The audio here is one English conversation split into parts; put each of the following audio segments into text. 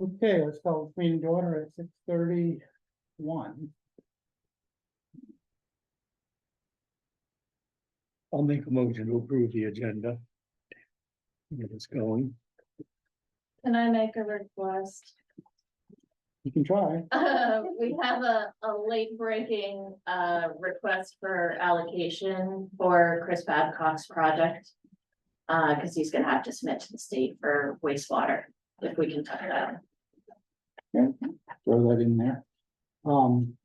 Okay, let's call the meeting to order at 6:31. I'll make a motion to approve the agenda. Get us going. Can I make a request? You can try. We have a late breaking request for allocation for Chris Babcock's project. Cause he's gonna have to submit to the state for wastewater, if we can tuck that. Okay, throw that in there.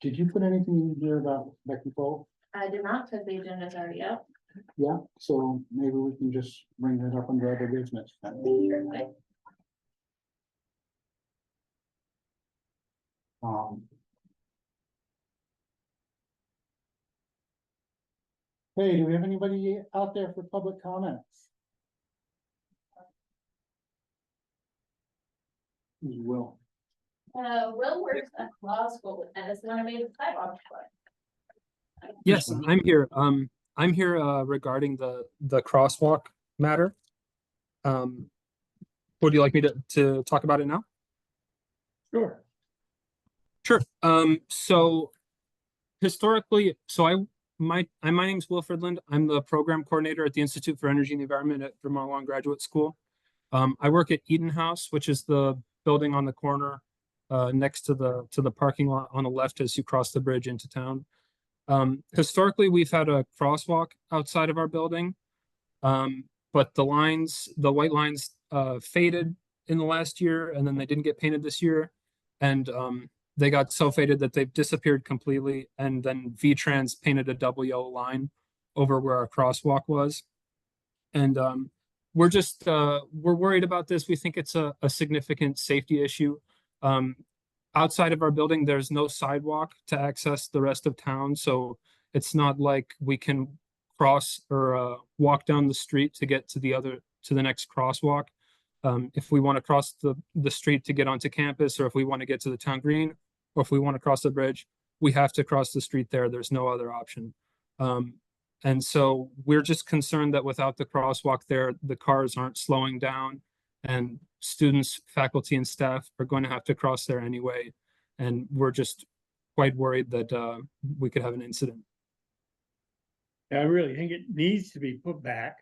Did you put anything in here about Becky Cole? I did not put the agenda's already up. Yeah, so maybe we can just bring that up under other business. Hey, do we have anybody out there for public comments? Will. Will works at law school and is gonna be the sidewalk. Yes, I'm here. I'm here regarding the crosswalk matter. Would you like me to talk about it now? Sure. Sure. So historically, my name's Wilfred Lind. I'm the program coordinator at the Institute for Energy and the Environment at Vermont Law and Graduate School. I work at Eden House, which is the building on the corner next to the parking lot on the left as you cross the bridge into town. Historically, we've had a crosswalk outside of our building, but the white lines faded in the last year, and then they didn't get painted this year, and they got so faded that they've disappeared completely. And then V-Trans painted a double yellow line over where our crosswalk was, and we're just we're worried about this. We think it's a significant safety issue. Outside of our building, there's no sidewalk to access the rest of town, so it's not like we can cross or walk down the street to get to the next crosswalk. If we want to cross the street to get onto campus, or if we want to get to the town green, or if we want to cross the bridge, we have to cross the street there. There's no other option. And so we're just concerned that without the crosswalk there, the cars aren't slowing down, and students, faculty, and staff are going to have to cross there anyway. And we're just quite worried that we could have an incident. I really think it needs to be put back.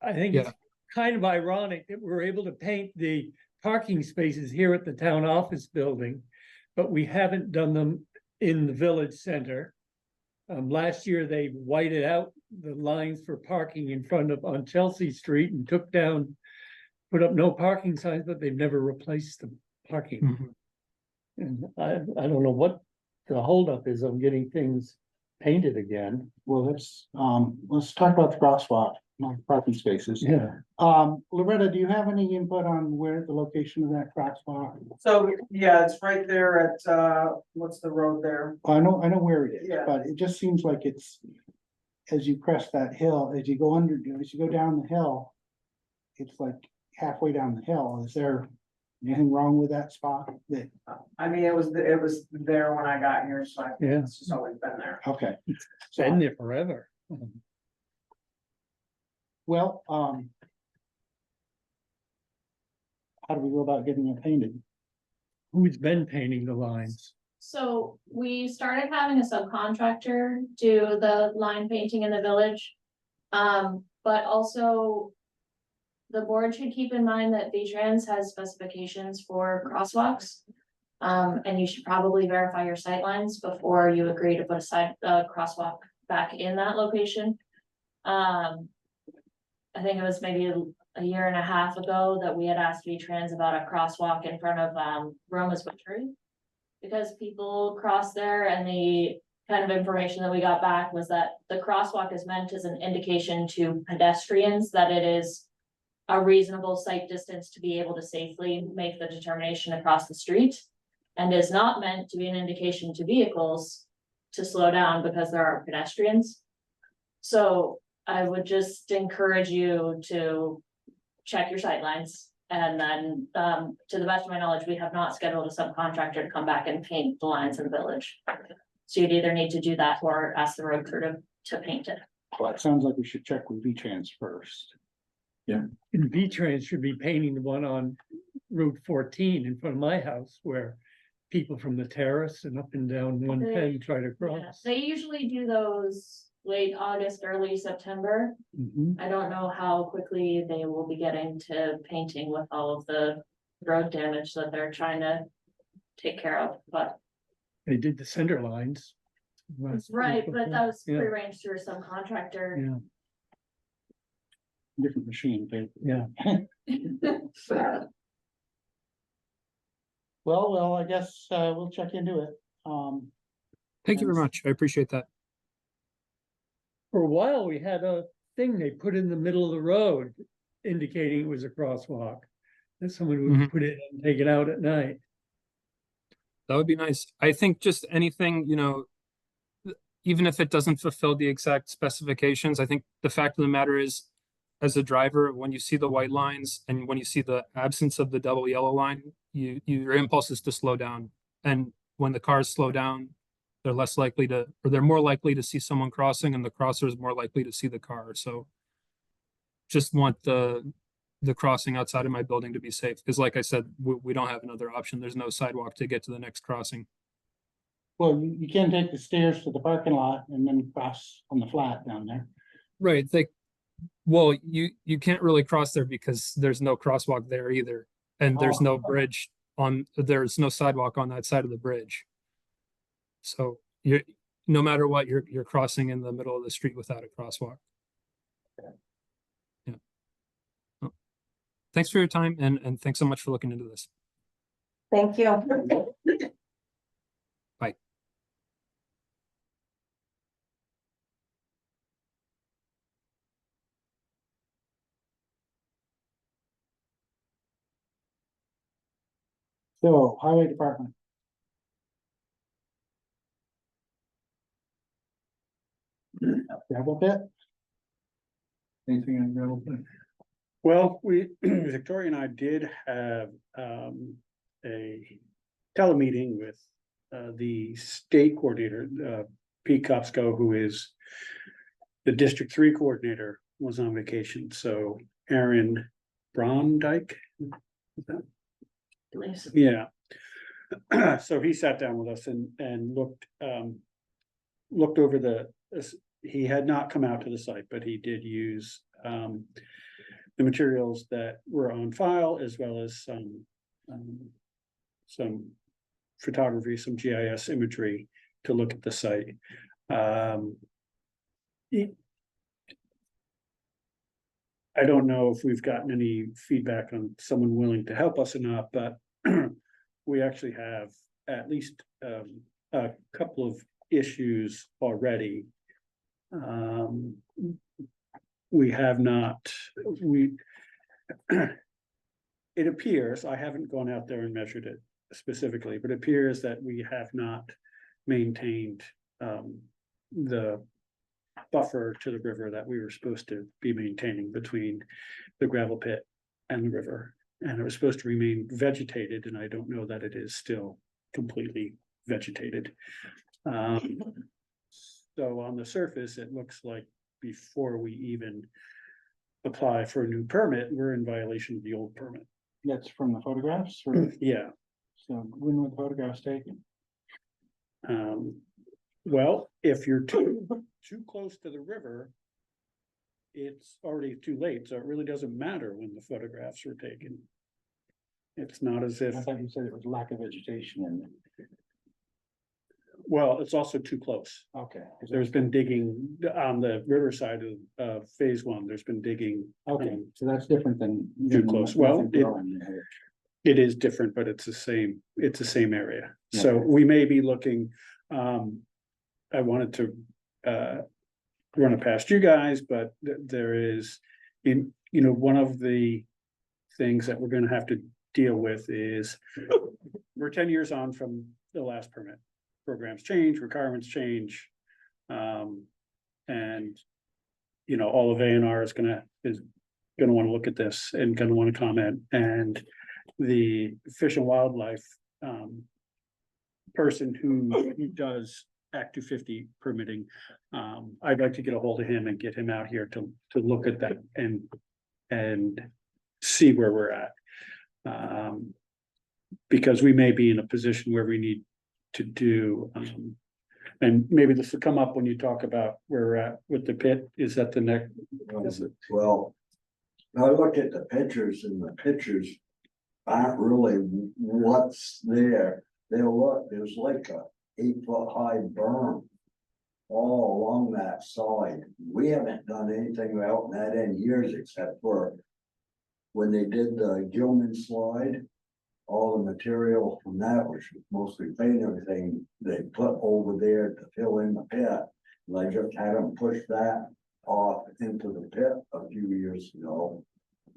I think it's kind of ironic that we're able to paint the parking spaces here at the town office building, but we haven't done them in the village center. Last year, they whited out the lines for parking in front of on Chelsea Street and put up no parking signs, but they've never replaced the parking. Mm-hmm. And I don't know what the holdup is on getting things painted again. Well, let's talk about the crosswalk, not parking spaces. Yeah. Loretta, do you have any input on where the location of that crosswalk? So, yeah, it's right there at, what's the road there? I know where it is, Yeah. but it just seems like it's, as you crest that hill, as you go down the hill, it's like halfway down the hill. Is there anything wrong with that spot? I mean, it was there when I got here, so I think Yeah. it's just always been there. Okay. It's been there forever. Well, how do we go about getting it painted? Who's been painting the lines? So we started having a subcontractor do the line painting in the village. But also the board should keep in mind that V-Trans has specifications for crosswalks. And you should probably verify your sightlines before you agree to put a crosswalk back in that location. I think it was maybe a year and a half ago that we had asked V-Trans about a crosswalk in front of Roma's Butchery. Because people cross there, and the kind of information that we got back was that the crosswalk is meant as an indication to pedestrians that it is a reasonable sight distance to be able to safely make the determination across the street, and is not meant to be an indication to vehicles to slow down because there are pedestrians. So I would just encourage you to check your sightlines. And then, to the best of my knowledge, we have not scheduled a subcontractor to come back and paint the lines in the village. So you'd either need to do that or ask the road crew to paint it. Well, it sounds like we should check with V-Trans first. And V-Trans should be painting the one on Route 14 in front of my house where people from the terrace and up and down 110 try to Yeah, cross. they usually do those late August, early September. Mhm. I don't know how quickly they will be getting to painting with all of the road damage that they're trying to take care of, but. They did the center lines. Right, but that was Yeah. prearranged through some contractor. Yeah, Different machine, but. yeah. Well, I guess, we'll check into it. Thank you very much. I appreciate that. For a while, we had a thing they put in the middle of the road indicating it was a crosswalk. That someone would Mhm. put it and take it out at night. That would be nice. I think just anything, even if it doesn't fulfill the exact specifications, I think the fact of the matter is, as a driver, when you see the white lines and when you see the absence of the double yellow line, your impulse is to slow down. And when the cars slow down, they're less likely to, or they're more likely to see someone crossing, and the crosser is more likely to see the car. So just want the crossing outside of my building to be safe, because like I said, we don't have another option. There's no sidewalk to get to the next crossing. Well, you can take the stairs to the parking lot and then cross on the flat down there. Right, well, you can't really cross there because there's no crosswalk there either. And there's no bridge there's no sidewalk on that side of the bridge. So no matter what, you're crossing in the middle of the street without a crosswalk. Yeah. Well, thanks for your time and thanks so much for looking into this. Thank you. Bye. So, highway department. Gravel pit? Anything on gravel pit? Well, Victoria and I did have a telemeeting with the state coordinator, Pete Kopsko, who is the District 3 coordinator, was on vacation. So Aaron Brondike. Yeah. So he sat down with us and looked over he had not come out to the site, but he did use the materials that were on file, as well as some photography, some GIS imagery to look at the site. I don't know if we've gotten any feedback on someone willing to help us or not, but we actually have at least a couple of issues already. We have not, it appears, I haven't gone out there and measured it specifically, but it appears that we have not maintained the buffer to the river that we were supposed to be maintaining between the gravel pit and the river. And it was supposed to remain vegetated, and I don't know that it is still completely vegetated. So on the surface, it looks like before we even apply for a new permit, we're in violation of the old permit. That's from the photographs, or, Yeah, so when were the photographs taken? well, if you're too close to the river, it's already too late, so it really doesn't matter when the photographs were taken. It's not as if, I thought you said it was lack of vegetation in it. well, it's also too close. Okay. 'Cause There's been digging on the riverside of phase one, there's been digging. Okay, so that's different than. Too close. Well, nothing growing there. It is different, but it's the same area. So we may be looking, I wanted to run it past you guys, but there is one of the things that we're gonna have to deal with is we're 10 years on from the last permit. Programs change, requirements change. And all of A&R is gonna want to look at this and gonna want to comment, and the Fish and Wildlife person who does Act 250 permitting. I'd like to get a hold of him and get him out here to look at that and see where we're at. Because we may be in a position where we need to do, and maybe this will come up when you talk about where we're at with the pit, is that the next? Is it- Well, I look at the pictures and the pictures aren't really what's there. There's like a 8 foot high berm all along that side. We haven't done anything out in that in years except for when they did the Gilman slide. All the material from that, which was mostly paint and everything, they put over there to fill in the pit. And I just had them push that off into the pit a few years ago.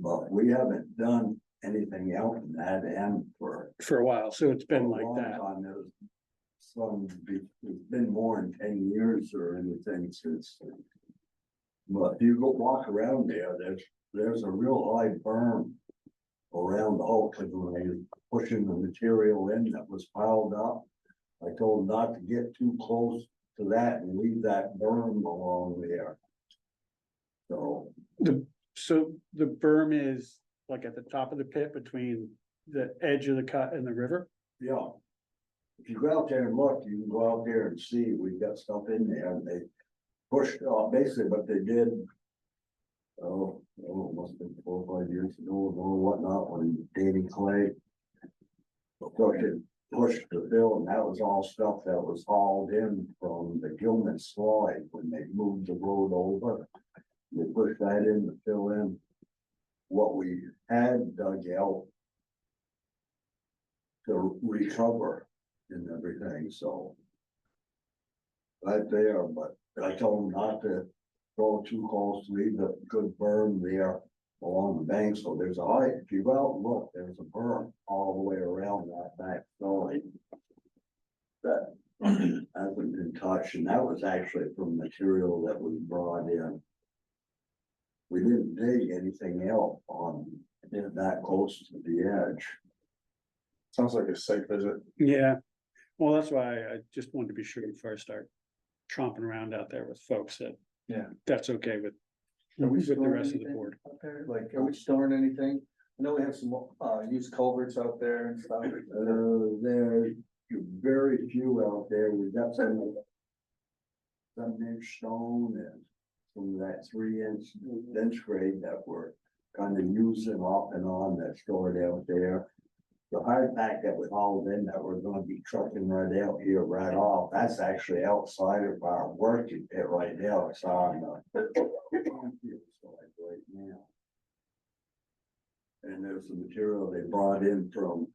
But we haven't done anything out in that end for For a while, so it's been a like long that. time. It's been more than 10 years or anything since. But if you go walk around there, there's a real high berm around the whole, cause when they were pushing the material in that was piled up. I told them not to get too close to that and leave that berm along there. So, So the berm is like at the top of the pit between the edge of the cut and the river? yeah. If you go out there and look, you can go out there and see, we've got stuff in there, and they pushed off, basically what they did. It must have been 4 or 5 years ago, or whatnot, when Danny Clay. Pushed the fill, and that was all stuff that was hauled in from the Gilman slide when they moved the road over. They pushed that in to fill in what we had dug out to recover and everything, so. Right there, but I told them not to go too close, leave the good berm there along the bank, so there's a height, if you go out and look, there's a berm all the way around that back side. That hasn't been touched, and that was actually from material that was brought in. We didn't dig anything else on that close to the edge. Sounds like a site visit. Yeah, well, that's why I just wanted to be sure before I start tromping around out there with folks that. Yeah. That's okay with Are we the storing rest of the anything board. out there? Like, are we storing anything? I know we have some, used culverts out there and stuff. There's very few out there, we've got some. Some inch stone and some of that 3-inch grade that we're kind of using off and on that's stored out there. The hard pack that we hauled in that we're gonna be trucking right out here right off, that's actually outside of our working pit right now, it's on the side right now. And there's some material they brought in from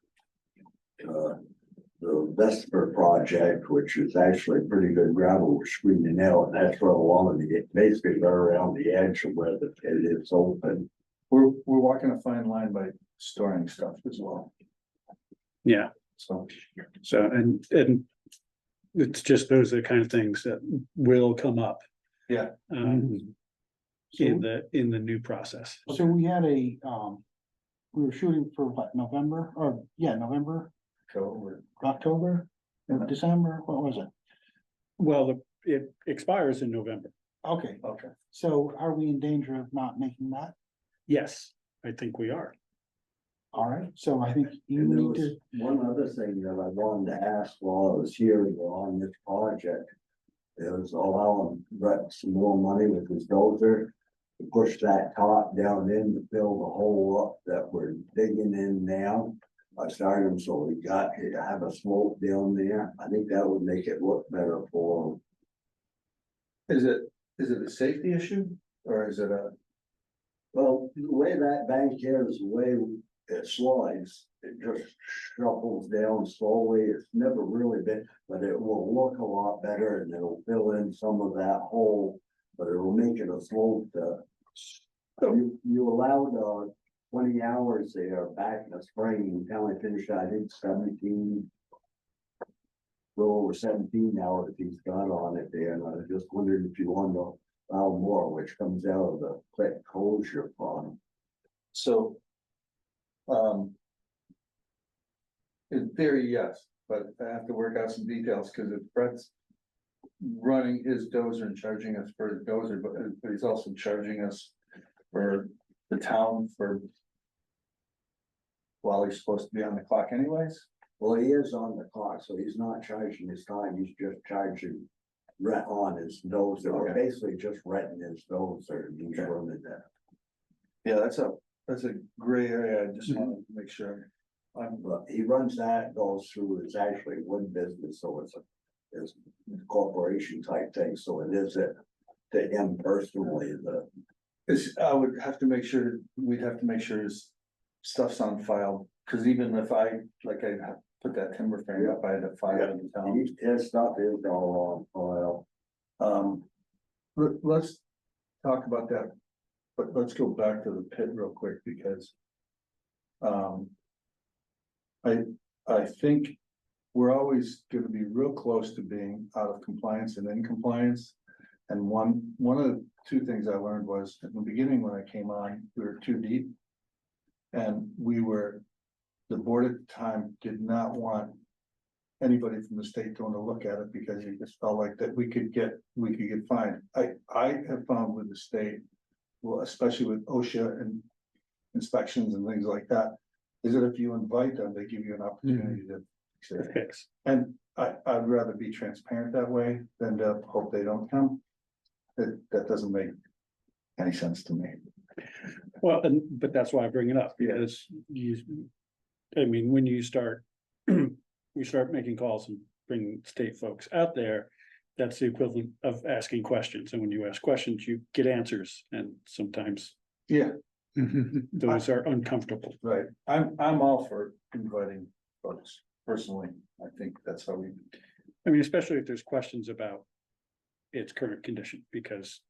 the Vesper project, which is actually pretty good gravel we're screening out, and that's right along the, basically right around the edge of where the pit is open. We're walking a fine line by storing stuff as well, Yeah, so. so, and it's just, those are the kind of things that will come up. Yeah. In the new process. So we had we were shooting for what, November, November, So October, or December, what was it? Well, it expires in November. Okay, okay. so are we in danger of not making that? Yes, I think we are. All right, so I think you And there need was to, one other thing that I wanted to ask while I was here on this project. Is allowing Brett some more money with his dozer to push that top down in to fill the hole up that we're digging in now. I started him so we got to have a slope down there. I think that would make it look better for him. Is it a safety issue or is it a, Well, the way that bank is, the way it slides, it just shuffles down slowly. It's never really been, but it will look a lot better and it'll fill in some of that hole, but it'll make it a slope to. You allowed 20 hours there back in the spring, and only finished, I think 17. Little over 17 hours he's got on it there, and I was just wondering if you want to allow more, which comes out of the quick closure fund. so? In theory, yes, but I have to work out some details, cause if Brett's running his dozer and charging us for his dozer, but he's also charging us for the town for while he's supposed to be on the clock anyways? Well, he is on the clock, so he's not charging his time, he's just charging rent on his dozer, or Okay. basically just renting his dozer, and he's Okay. running that. Yeah, that's a gray area, I just wanted to make sure. But he runs that, goes through, it's actually one business, so it's a corporation type thing, so it is it to him personally, I would have to make sure, we'd have to make sure his stuff's on file, cause even if I put that timber frame up, I had to file it in town. his stuff is all on file. Let's talk about that, but let's go back to the pit real quick, because. I think we're always gonna be real close to being out of compliance and in compliance. And one of the two things I learned was, at the beginning when I came on, we were too deep. And the board at the time did not want anybody from the state going to look at it, because you just felt like that we could get fined. I have found with the state, well, especially with OSHA and inspections and things like that, is that if you invite them, they give you an opportunity to fix it. Fix. And I'd rather be transparent that way than to hope they don't come. That doesn't make any sense to me. Well, but that's why I bring it up, because I mean, when you start, we start making calls and bring state folks out there, that's the equivalent of asking questions, and when you ask questions, you get answers, and sometimes Yeah, those are uncomfortable. right. I'm all for inviting folks personally. I think that's how we. I mean, especially if there's questions about its current condition, because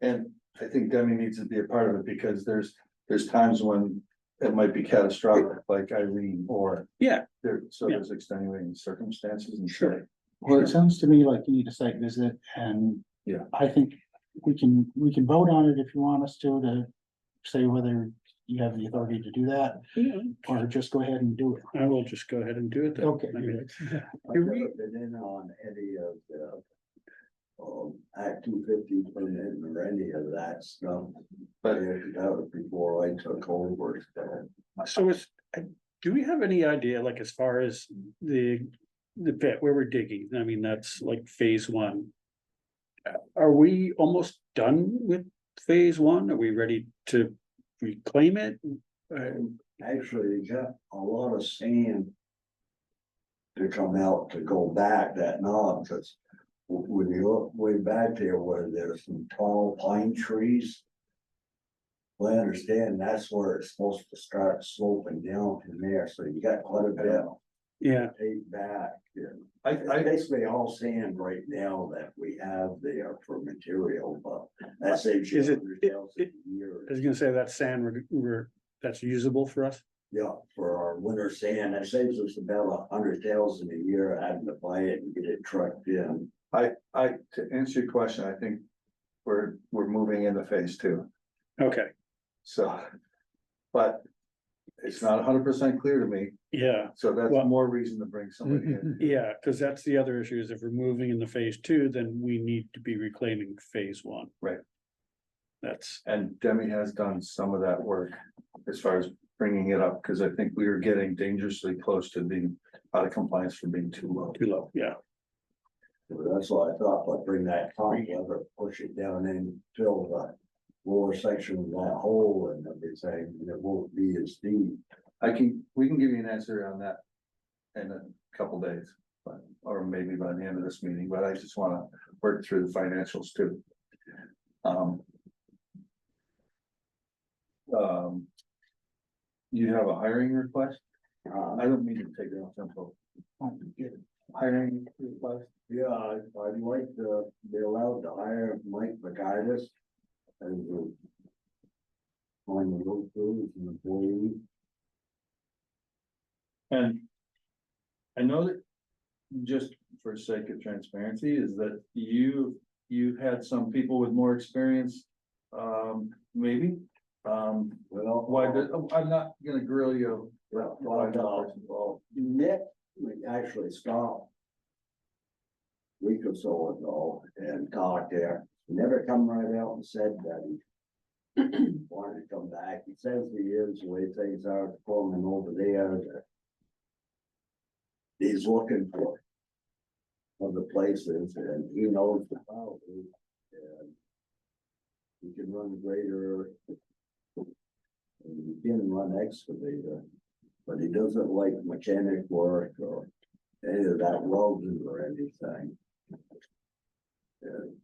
And I think Demi needs to be a part of it, because there's times when it might be catastrophic, like Irene, or yeah, there's extenuating circumstances and. Sure. Well, it sounds to me like you need a site visit, and Yeah. I think we can vote on it if you want us to say whether you have the authority to do that, or just go ahead and do it. I will just go ahead and do it then. Okay. I mean, I've never been in on any of the. Act 250 permit or any of that stuff, but that was before I took over. So do we have any idea, like, as far as the pit where we're digging, I mean, that's like phase one. Are we almost done with phase one? Are we ready to reclaim it? Actually, you got a lot of sand to come out to go back that knob, because when you look way back there where there's some tall pine trees, well, I understand that's where it's supposed to start sloping down from there, so you got quite a bit Yeah, take back. I It's basically all sand right now that we have there for material, but that saves you Is it- 100,000 a I year. was gonna say that sand that's usable for us. Yeah, for our winter sand, that saves us about 100,000 a year having to buy it and get it trucked in. To answer your question, I think we're moving into phase two, Okay, so. But it's not 100% clear to me, yeah, so that's Well- more reason to bring somebody in. yeah, because that's the other issue, is if we're moving into phase two, then we need to be reclaiming phase one. Right. That's, And Demi has done some of that work as far as bringing it up, because I think we were getting dangerously close to being out of compliance for being too low. too low, yeah. So that's why I thought, I'd bring that top lever, push it down and fill the lower section of that hole and everything, and it won't be as deep. We can give you an answer on that in a couple days, but, or maybe by the end of this meeting, but I just wanna work through the financials too. You have a hiring request? I don't mean to take it off tempo. Hiring request? Yeah, I'd like to be allowed to hire Mike McGuinness as the on the road crew as an employee. And I know that, just for sake of transparency, is that you've had some people with more experience, maybe? Well, I'm not gonna grill you. well, Nick, we actually stopped a week or so ago and talked there. He never come right out and said that wanted to come back. He says he is, the way things are performing over there. that He's looking for other places and he knows the power. And he can run a grader. And he can run excavator, but he doesn't like mechanic work or any of that welding or anything. And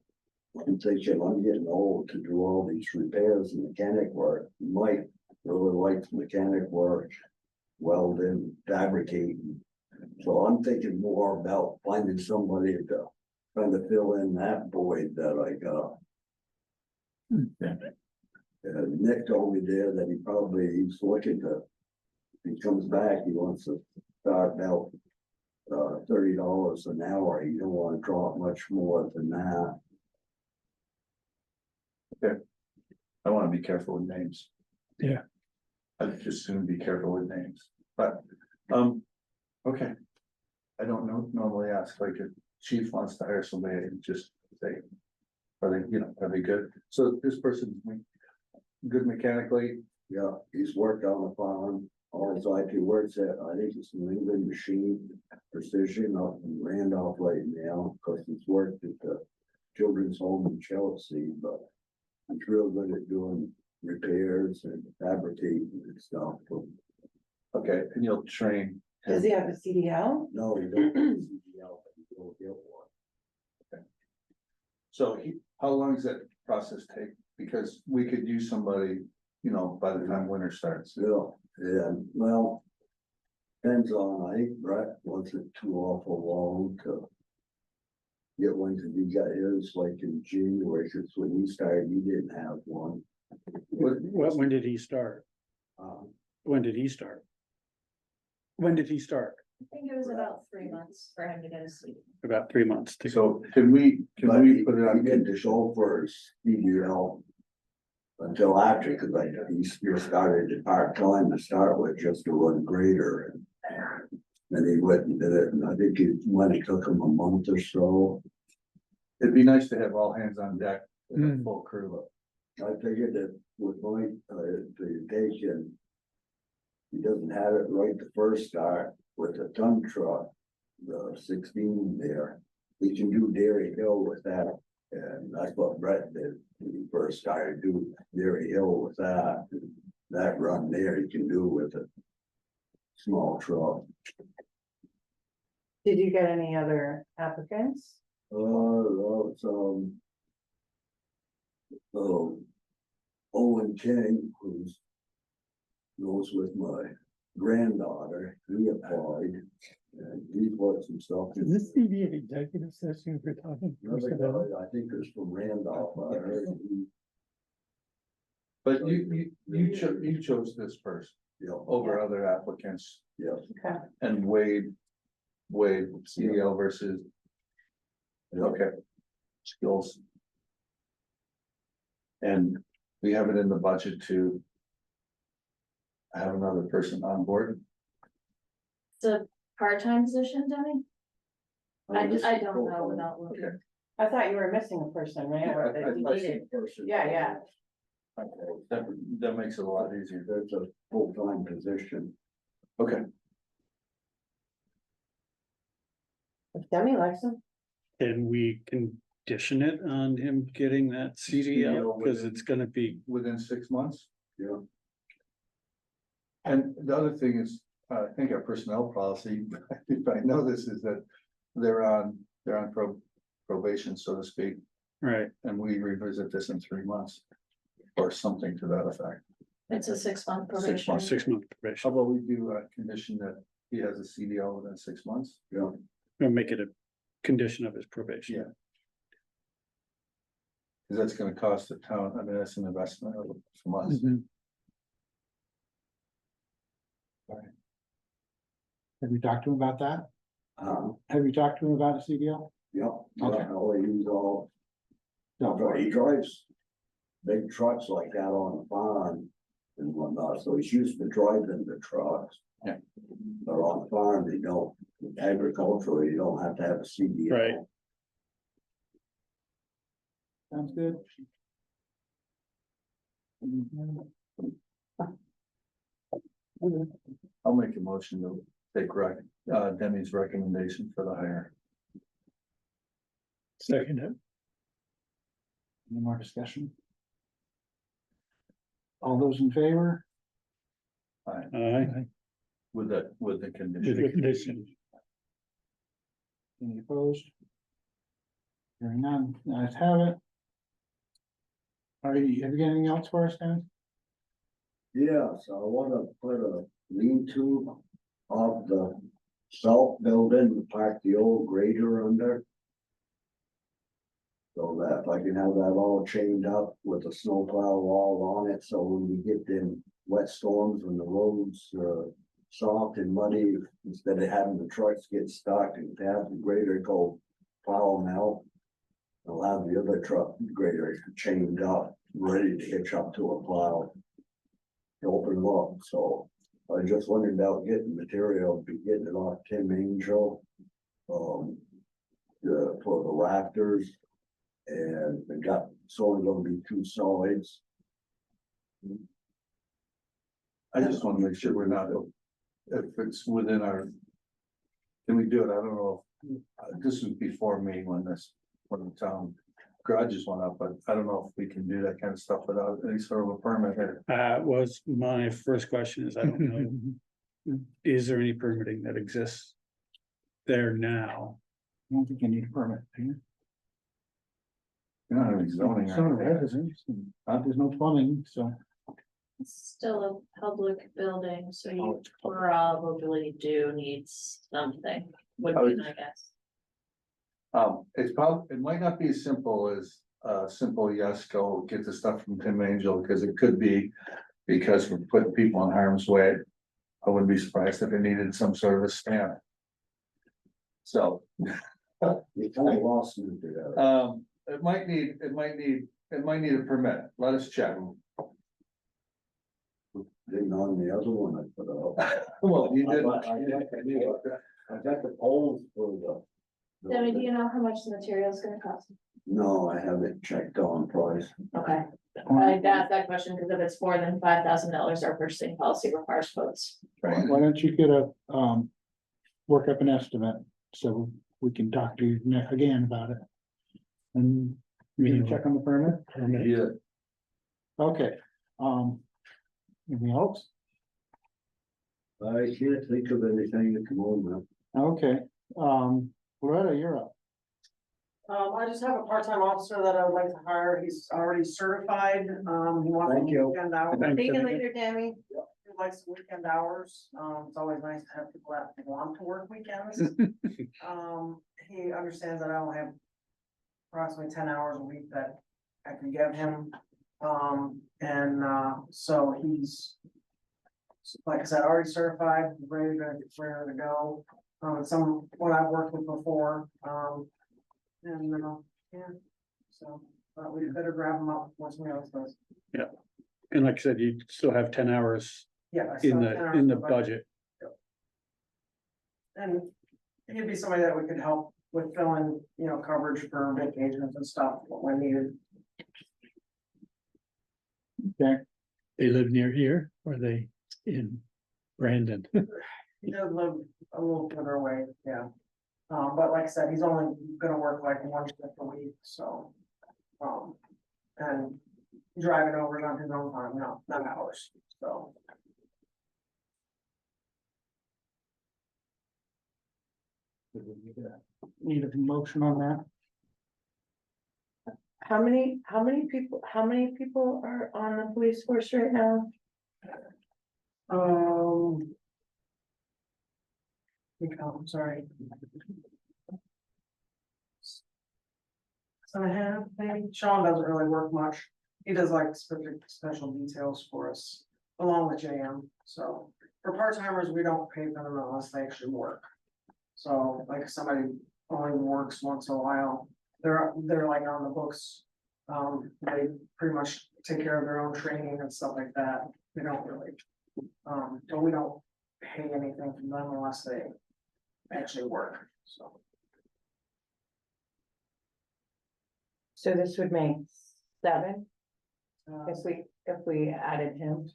I'm thinking, I'm getting old to do all these repairs and mechanic work. Mike really likes mechanic work, welding, fabricating. So I'm thinking more about finding somebody to kind of fill in that void that I got. Nick told me there that he's looking to, if he comes back, he wants to start out $30 an hour. He don't want to drop much more than that. I wanna be careful with names. Yeah. I'd just soon be careful with names, but, okay. I don't normally ask, like, if chief wants to hire somebody, and just say, are they good? So this person's good mechanically, Yeah, he's worked on the farm, all his life. He works at, I think it's New England Machine Precision up in Randolph right now, because he's worked at the children's home in Chelsea, but he's real good at doing repairs and fabricating and stuff. okay, and you'll train. him. Does he have a CDL? No, he don't have a CDL, but he will get one. So how long does that process take? Because we could use somebody, by the time winter starts. Still, yeah, well, depends on, I think Brett wants it too awful long to get one, cause he got his like in January, cause when he started, he didn't have one. When did he start? When did he start? When did he start? I think it was about 3 months for him to get a seat. About 3 months to go. So can we But he put it on? didn't to show for his CDL until after, cause he still started at part-time to start with, just to run grader. And then he went and did it, and I think it took him a month or so. It'd be nice to have all hands on deck, with a full crew. I figured that with Mike, to take and he doesn't have it right the first start with the ton truck, the 16 there. He can do Dairy Hill with that, and that's what Brett did when he first started doing Dairy Hill with that. That run there he can do with a small truck. Did you get any other applicants? Owen King, who's goes with my granddaughter, he applied, and he put some stuff. Is this the executive session we're talking? Another guy, I think it was from Randolph, I heard, But you chose this person over other applicants yeah, Okay. and Wade CDL versus, okay, skills. And we have it in the budget to have another person on board. It's a part-time position, Denny? I don't know without looking. Okay. I thought you were missing a person, right? Or that you needed. Yeah. Okay, that makes it a lot easier. That's a full-time position. Okay, If Demi likes him. Can we condition it on him getting that CDL? Cause it's gonna be, within 6 months. Yeah. And the other thing is, I think our personnel policy, if I know this, is that they're on probation, so to speak, right, and we revisit this in 3 months. Or something to that effect. It's a 6-month 6 probation. months. 6-month How probation. about we do a condition that he has a CDL within 6 months? Yeah, We'll make it a condition of his probation. Yeah. Cause that's gonna cost the town, I mean, that's an investment from us. Mhm. Have you talked to him about that? Have you talked to him about a CDL? yeah, Okay. he's all, No, he drives big trucks like that on the farm and whatnot, so he's used to driving the trucks. Yeah. But on the farm, they don't, agricultural, you don't have to have a CDL. Right. sounds good. I'll make a motion to take Demi's recommendation for the hire. Second, Any more discussion? All those in favor? Aye. With the with the condition. condition. Any opposed? Hearing none, ayes have it. Have you got anything else for us, Dan? Yeah, so I wanna put a lean-to of the south building, park the old grader under. So that I can have that all chained up with a snowplow all on it, so when we get them wet storms, when the roads soft and muddy, instead of having the trucks get stuck and have the grader go plow them out. I'll have the other truck grader chained up, ready to hitch up to a plow. To open them up, so I just wondered about getting material, be getting it off Tim Angel. For the rafters. And it's only gonna be 2 sides. I just wanna make sure we're not, if it's within our. Can we do it? I don't know. This was before me when the town garages went up, but I don't know if we can do that kind of stuff without any sort of a permit here. Was my first question is, I don't know, is there any permitting that exists there now? I don't think you need a permit, do you? You don't have any zoning Some or anything. residents, there's no plumbing, so. It's still a public building, so you probably do need something, would be my guess. It's probably, it might not be as simple as, simple yes, go get the stuff from Tim Angel, because it could be. Because we're putting people in harm's way. I wouldn't be surprised if it needed some sort of a stamp. So, You kind of lost me there. it might need a permit. Let us check. Didn't on the other one I put out. Well, you I did. got the poles for the. Debbie, do you know how much the material is gonna cost? No, I haven't checked on price. Okay, I asked that question because if it's more than $5,000, our purchasing policy requires quotes. Why don't you get a, work up an estimate, so we can talk to you again about it. And we can check on the permit? Yeah. Okay, anything else? I can't think of anything at the moment. Okay, Loretta, you're up. I just have a part-time officer that I would like to hire. He's already certified. He wants Thank you. weekend hours. Thank See you you. later, Tammy. He likes weekend hours. It's always nice to have people that want to work weekends. He understands that I only have approximately 10 hours a week that I can give him. So he's, like I said, already certified, ready to go. Someone I've worked with before, yeah, so, we better grab him up once we else does. And like I said, you still have 10 hours Yeah. I still in have 10 hours the in the budget. And he'd be somebody that we could help with filling, coverage for vacations and stuff when needed. Okay, They live near here, or they in Brandon? He does live a little further away, yeah. But like I said, he's only gonna work like 1 shift a week, so. And driving over is on his own time, not ours, so. need a motion on that? How many people are on the police force right now? I'm sorry. So I have, maybe Sean doesn't really work much. He does like special details for us, along with JM. So for part-timers, we don't pay for them unless they actually work. So like if somebody only works once in a while, they're like on the books. They pretty much take care of their own training and stuff like that. We don't really, but we don't pay anything from them unless they actually work, so. So this would make 7, if we, if we added him.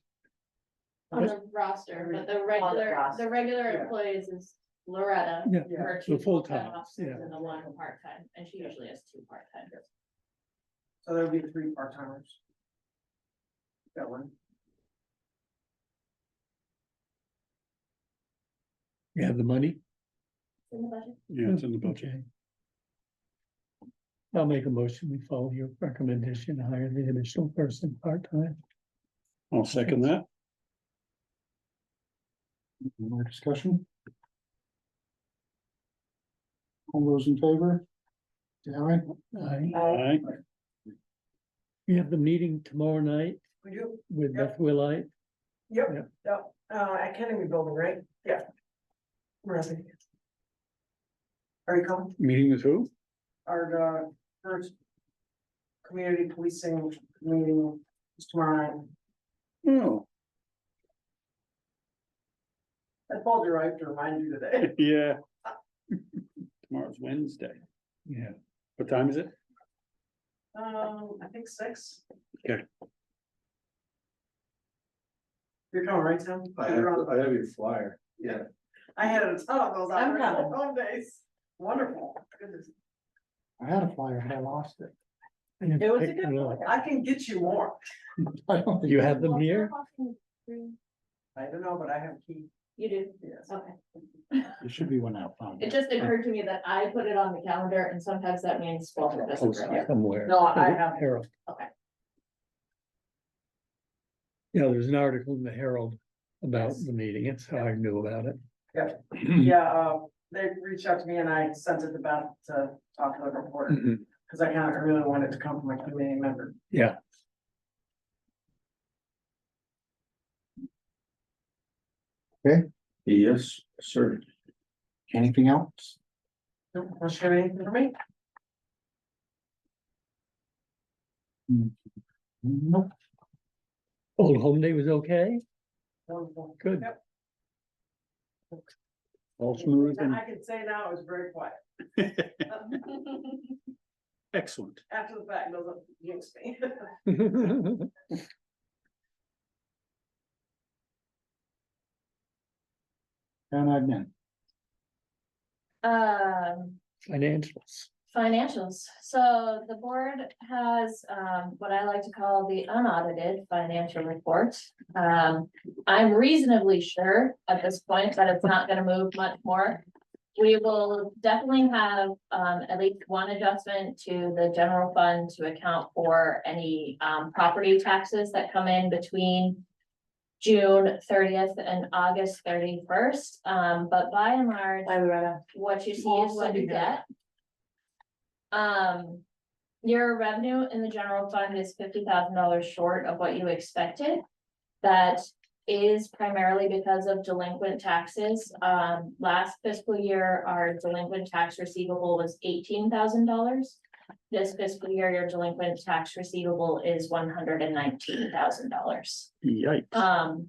On the roster, but the roster. regular Yeah. employees is Loretta. Yeah, Her the two full-time, full-time officers yeah. and the one part-time, and she usually has two part-time. So there'll be 3 part-timers. That one. You have the money? In the budget. Yeah, it's in the budget. Okay. I'll make a motion, we follow your recommendation, hire the additional person part-time. I'll second that. More discussion? All those in favor? Say aye. Aye. Aye. We have the meeting tomorrow night We do, with Yep. Beth Willite. yep, Yep. yep, at Kennedy Building, right? Yeah. Where is it? Are you coming? Meeting with who? Our, first community policing meeting is tomorrow night. Oh, I told you right to remind you today. yeah. Tomorrow's Wednesday. Yeah. What time is it? I think 6. Okay. You're coming, right, Tim? I have your flyer. Yeah. I had a ton of those I'm on coming. home days. Wonderful. Goodness. I had a flyer, but I lost it. It was a good one. I can get you more. I don't think. You have them here? I don't know, but I have a key. You do, Yes. okay. There should be one out front. It just occurred to me that I put it on the calendar and sometimes that means Walter doesn't Post realize. it somewhere. No, I have. Herald. Okay. Yeah, there's an article in the Herald about the meeting. It's how I knew about it. Yeah, they reached out to me and I sent it to Beth to talk to the reporter, Mhm. because I kind of really wanted to come from a community member. Yeah. Yes, sir. Anything else? Don't you have anything for me? Nope. Old Home Day was okay? Wonderful. Good. Yep. All smooth And and I can say now it was very quiet. excellent. After the fact, doesn't jinx me. Town admin. Financials. Financials, so the board has, what I like to call the unaudited financial report. I'm reasonably sure at this point that it's not gonna move much more. We will definitely have, at least one adjustment to the general fund to account for any, property taxes that come in between June 30th and August 31st, but by and large, Bye, Loretta. what you see is what you get. Your revenue in the general fund is $50,000 short of what you expected. That is primarily because of delinquent taxes. Last fiscal year, our delinquent tax receivable was $18,000. This fiscal year, your delinquent tax receivable is $119,000. Yikes.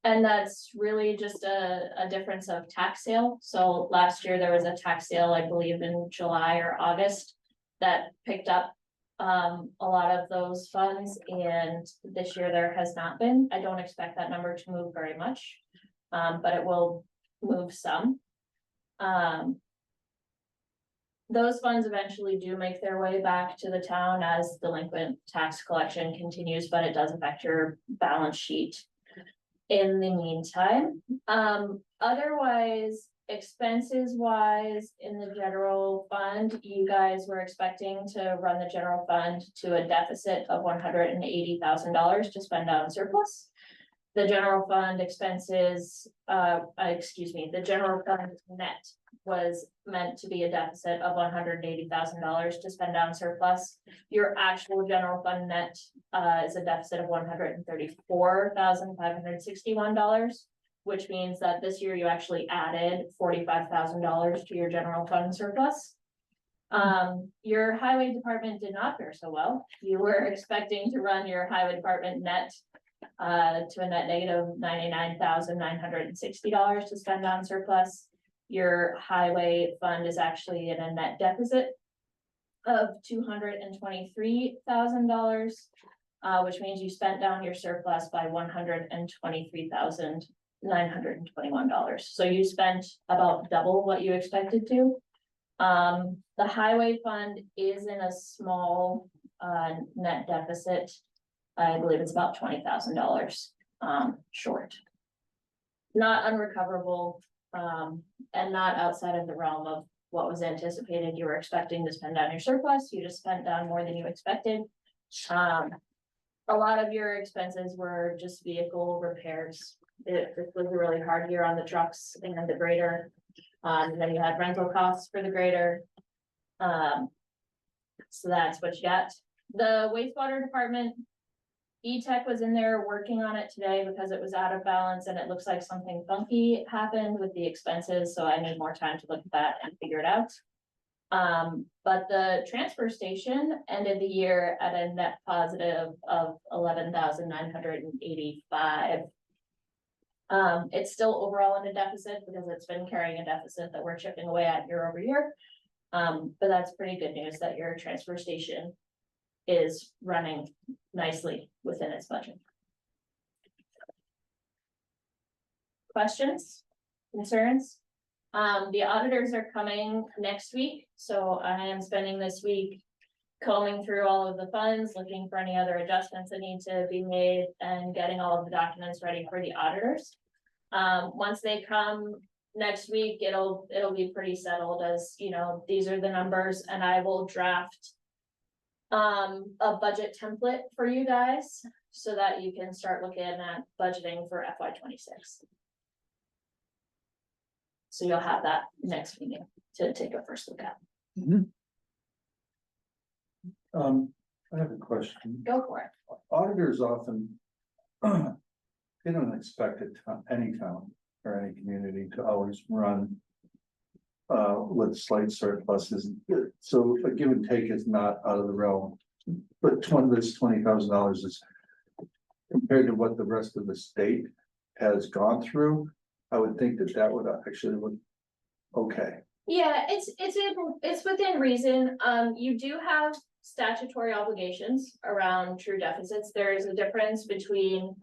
And that's really just a difference of tax sale. So last year there was a tax sale, I believe in July or August, that picked up a lot of those funds, and this year there has not been. I don't expect that number to move very much, but it will move some. Those funds eventually do make their way back to the town as delinquent tax collection continues, but it does affect your balance sheet in the meantime. Otherwise, expenses wise, in the general fund, you guys were expecting to run the general fund to a deficit of $180,000 to spend on surplus. The general fund expenses, the general fund net was meant to be a deficit of $180,000 to spend on surplus. Your actual general fund net is a deficit of $134,561, which means that this year you actually added $45,000 to your general fund surplus. Your highway department did not fare so well. You were expecting to run your highway department net to a net negative $99,960 to spend on surplus. Your highway fund is actually in a net deficit of $223,000. which means you spent down your surplus by $123,921. So you spent about double what you expected to. The highway fund is in a small, net deficit. I believe it's about $20,000, short. Not unrecoverable, and not outside of the realm of what was anticipated. You were expecting to spend down your surplus, you just spent down more than you expected. A lot of your expenses were just vehicle repairs. It was a really hard year on the trucks and the grader. And then you had rental costs for the grader. So that's what you got. The wastewater department, E-Tech was in there working on it today because it was out of balance and it looks like something funky happened with the expenses, so I need more time to look at that and figure it out. But the transfer station ended the year at a net positive of 11,985. It's still overall in a deficit because it's been carrying a deficit that we're chipping away at year over year. But that's pretty good news that your transfer station is running nicely within its budget. Questions, concerns? The auditors are coming next week, so I am spending this week combing through all of the funds, looking for any other adjustments that need to be made and getting all of the documents ready for the auditors. Once they come next week, it'll be pretty settled as, you know, these are the numbers, and I will draft a budget template for you guys so that you can start looking at budgeting for FY26. So you'll have that next meeting to take a first look at. I have a question. Go for it. Auditors often, they don't expect any town or any community to always run with slight surpluses. So a give and take is not out of the realm. But this $20,000 is compared to what the rest of the state has gone through. I would think that would actually look okay. Yeah, it's within reason. You do have statutory obligations around true deficits. There is a difference between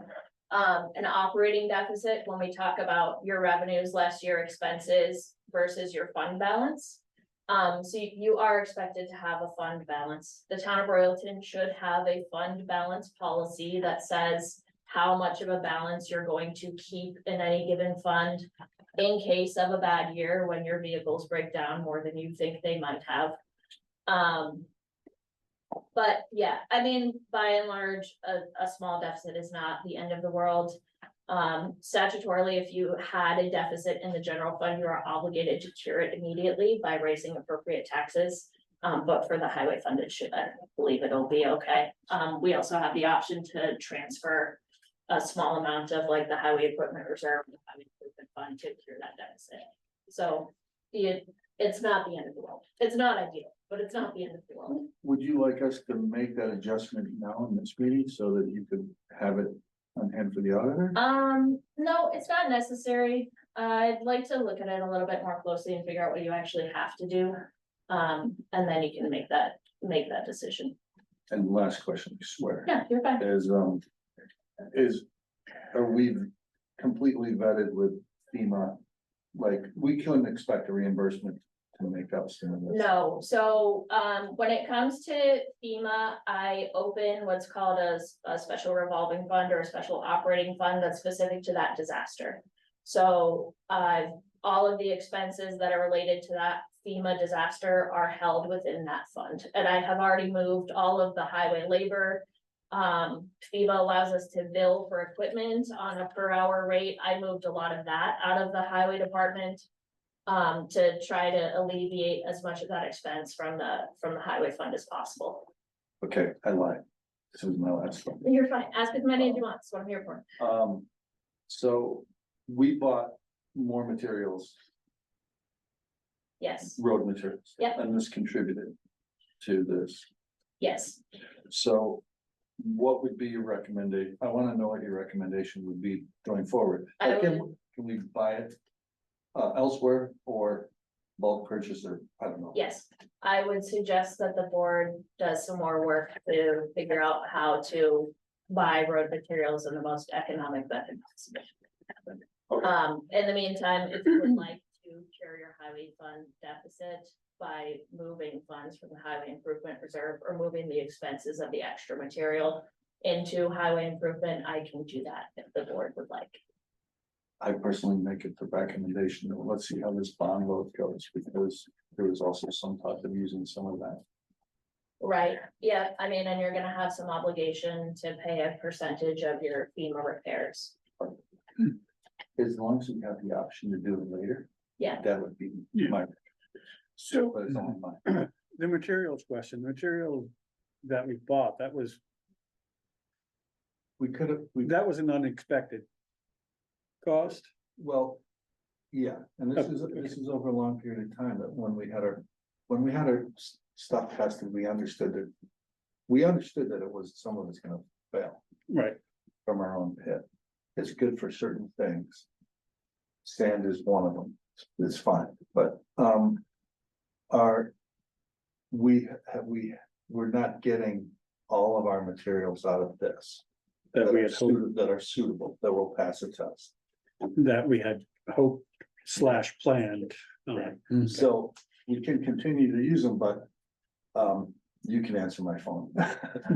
an operating deficit when we talk about your revenues less your expenses versus your fund balance. So you are expected to have a fund balance. The town of Royalton should have a fund balance policy that says how much of a balance you're going to keep in any given fund in case of a bad year when your vehicles break down more than you think they might have. But yeah, I mean, by and large, a small deficit is not the end of the world. Statutorily, if you had a deficit in the general fund, you are obligated to cure it immediately by raising appropriate taxes. But for the highway fund, I believe it'll be okay. We also have the option to transfer a small amount of like the highway equipment reserve, the highway equipment fund to cure that deficit. So it's not the end of the world. It's not ideal, but it's not the end of the world. Would you like us to make that adjustment now in this meeting so that you could have it on hand for the auditor? No, it's not necessary. I'd like to look at it a little bit more closely and figure out what you actually have to do. And then you can make that decision. And the last question, I swear. Yeah, you're fine. Are we completely vetted with FEMA? Like, we couldn't expect a reimbursement to make up some of this. No, so when it comes to FEMA, I open what's called a special revolving fund or a special operating fund that's specific to that disaster. So all of the expenses that are related to that FEMA disaster are held within that fund. And I have already moved all of the highway labor. FEMA allows us to bill for equipment on a per hour rate. I moved a lot of that out of the highway department to try to alleviate as much of that expense from the highway fund as possible. Okay, I lied. This was my last one. You're fine. Ask as many as you want. That's what I'm here for. So we bought more materials, Yes, road materials. Yep. And this contributed to this. yes. So what would be your recommendation? I want to know what your recommendation would be going forward. I Can we buy it elsewhere, or bulk purchase or, I don't know. Yes, I would suggest that the board does some more work to figure out how to buy road materials in the most economic method. In the meantime, if you would like to cure your highway fund deficit by moving funds from the highway improvement reserve or moving the expenses of the extra material into highway improvement, I can do that if the board would like. I personally make it the recommendation, that let's see how this bond vote goes, because there was also some talk of using some of that. Right, yeah, I mean, and you're gonna have some obligation to pay a percentage of your FEMA repairs. As long as we have the option to do it later, Yeah, that would be Yeah. my, So but it's on mine. the materials question, the material that we bought, that was We could have, that was an unexpected cost. well, yeah, and this is over a long period of time, that when we had our stuff tested, we understood that. We understood that it was, some of it's gonna fail Right. from our own pit. It's good for certain things. Sand is one of them, it's fine, but, we're not getting all of our materials out of this. That we are had hoped, suited- that are suitable, that will pass a test. that we had hoped / planned. So we can continue to use them, but, you can answer my phone.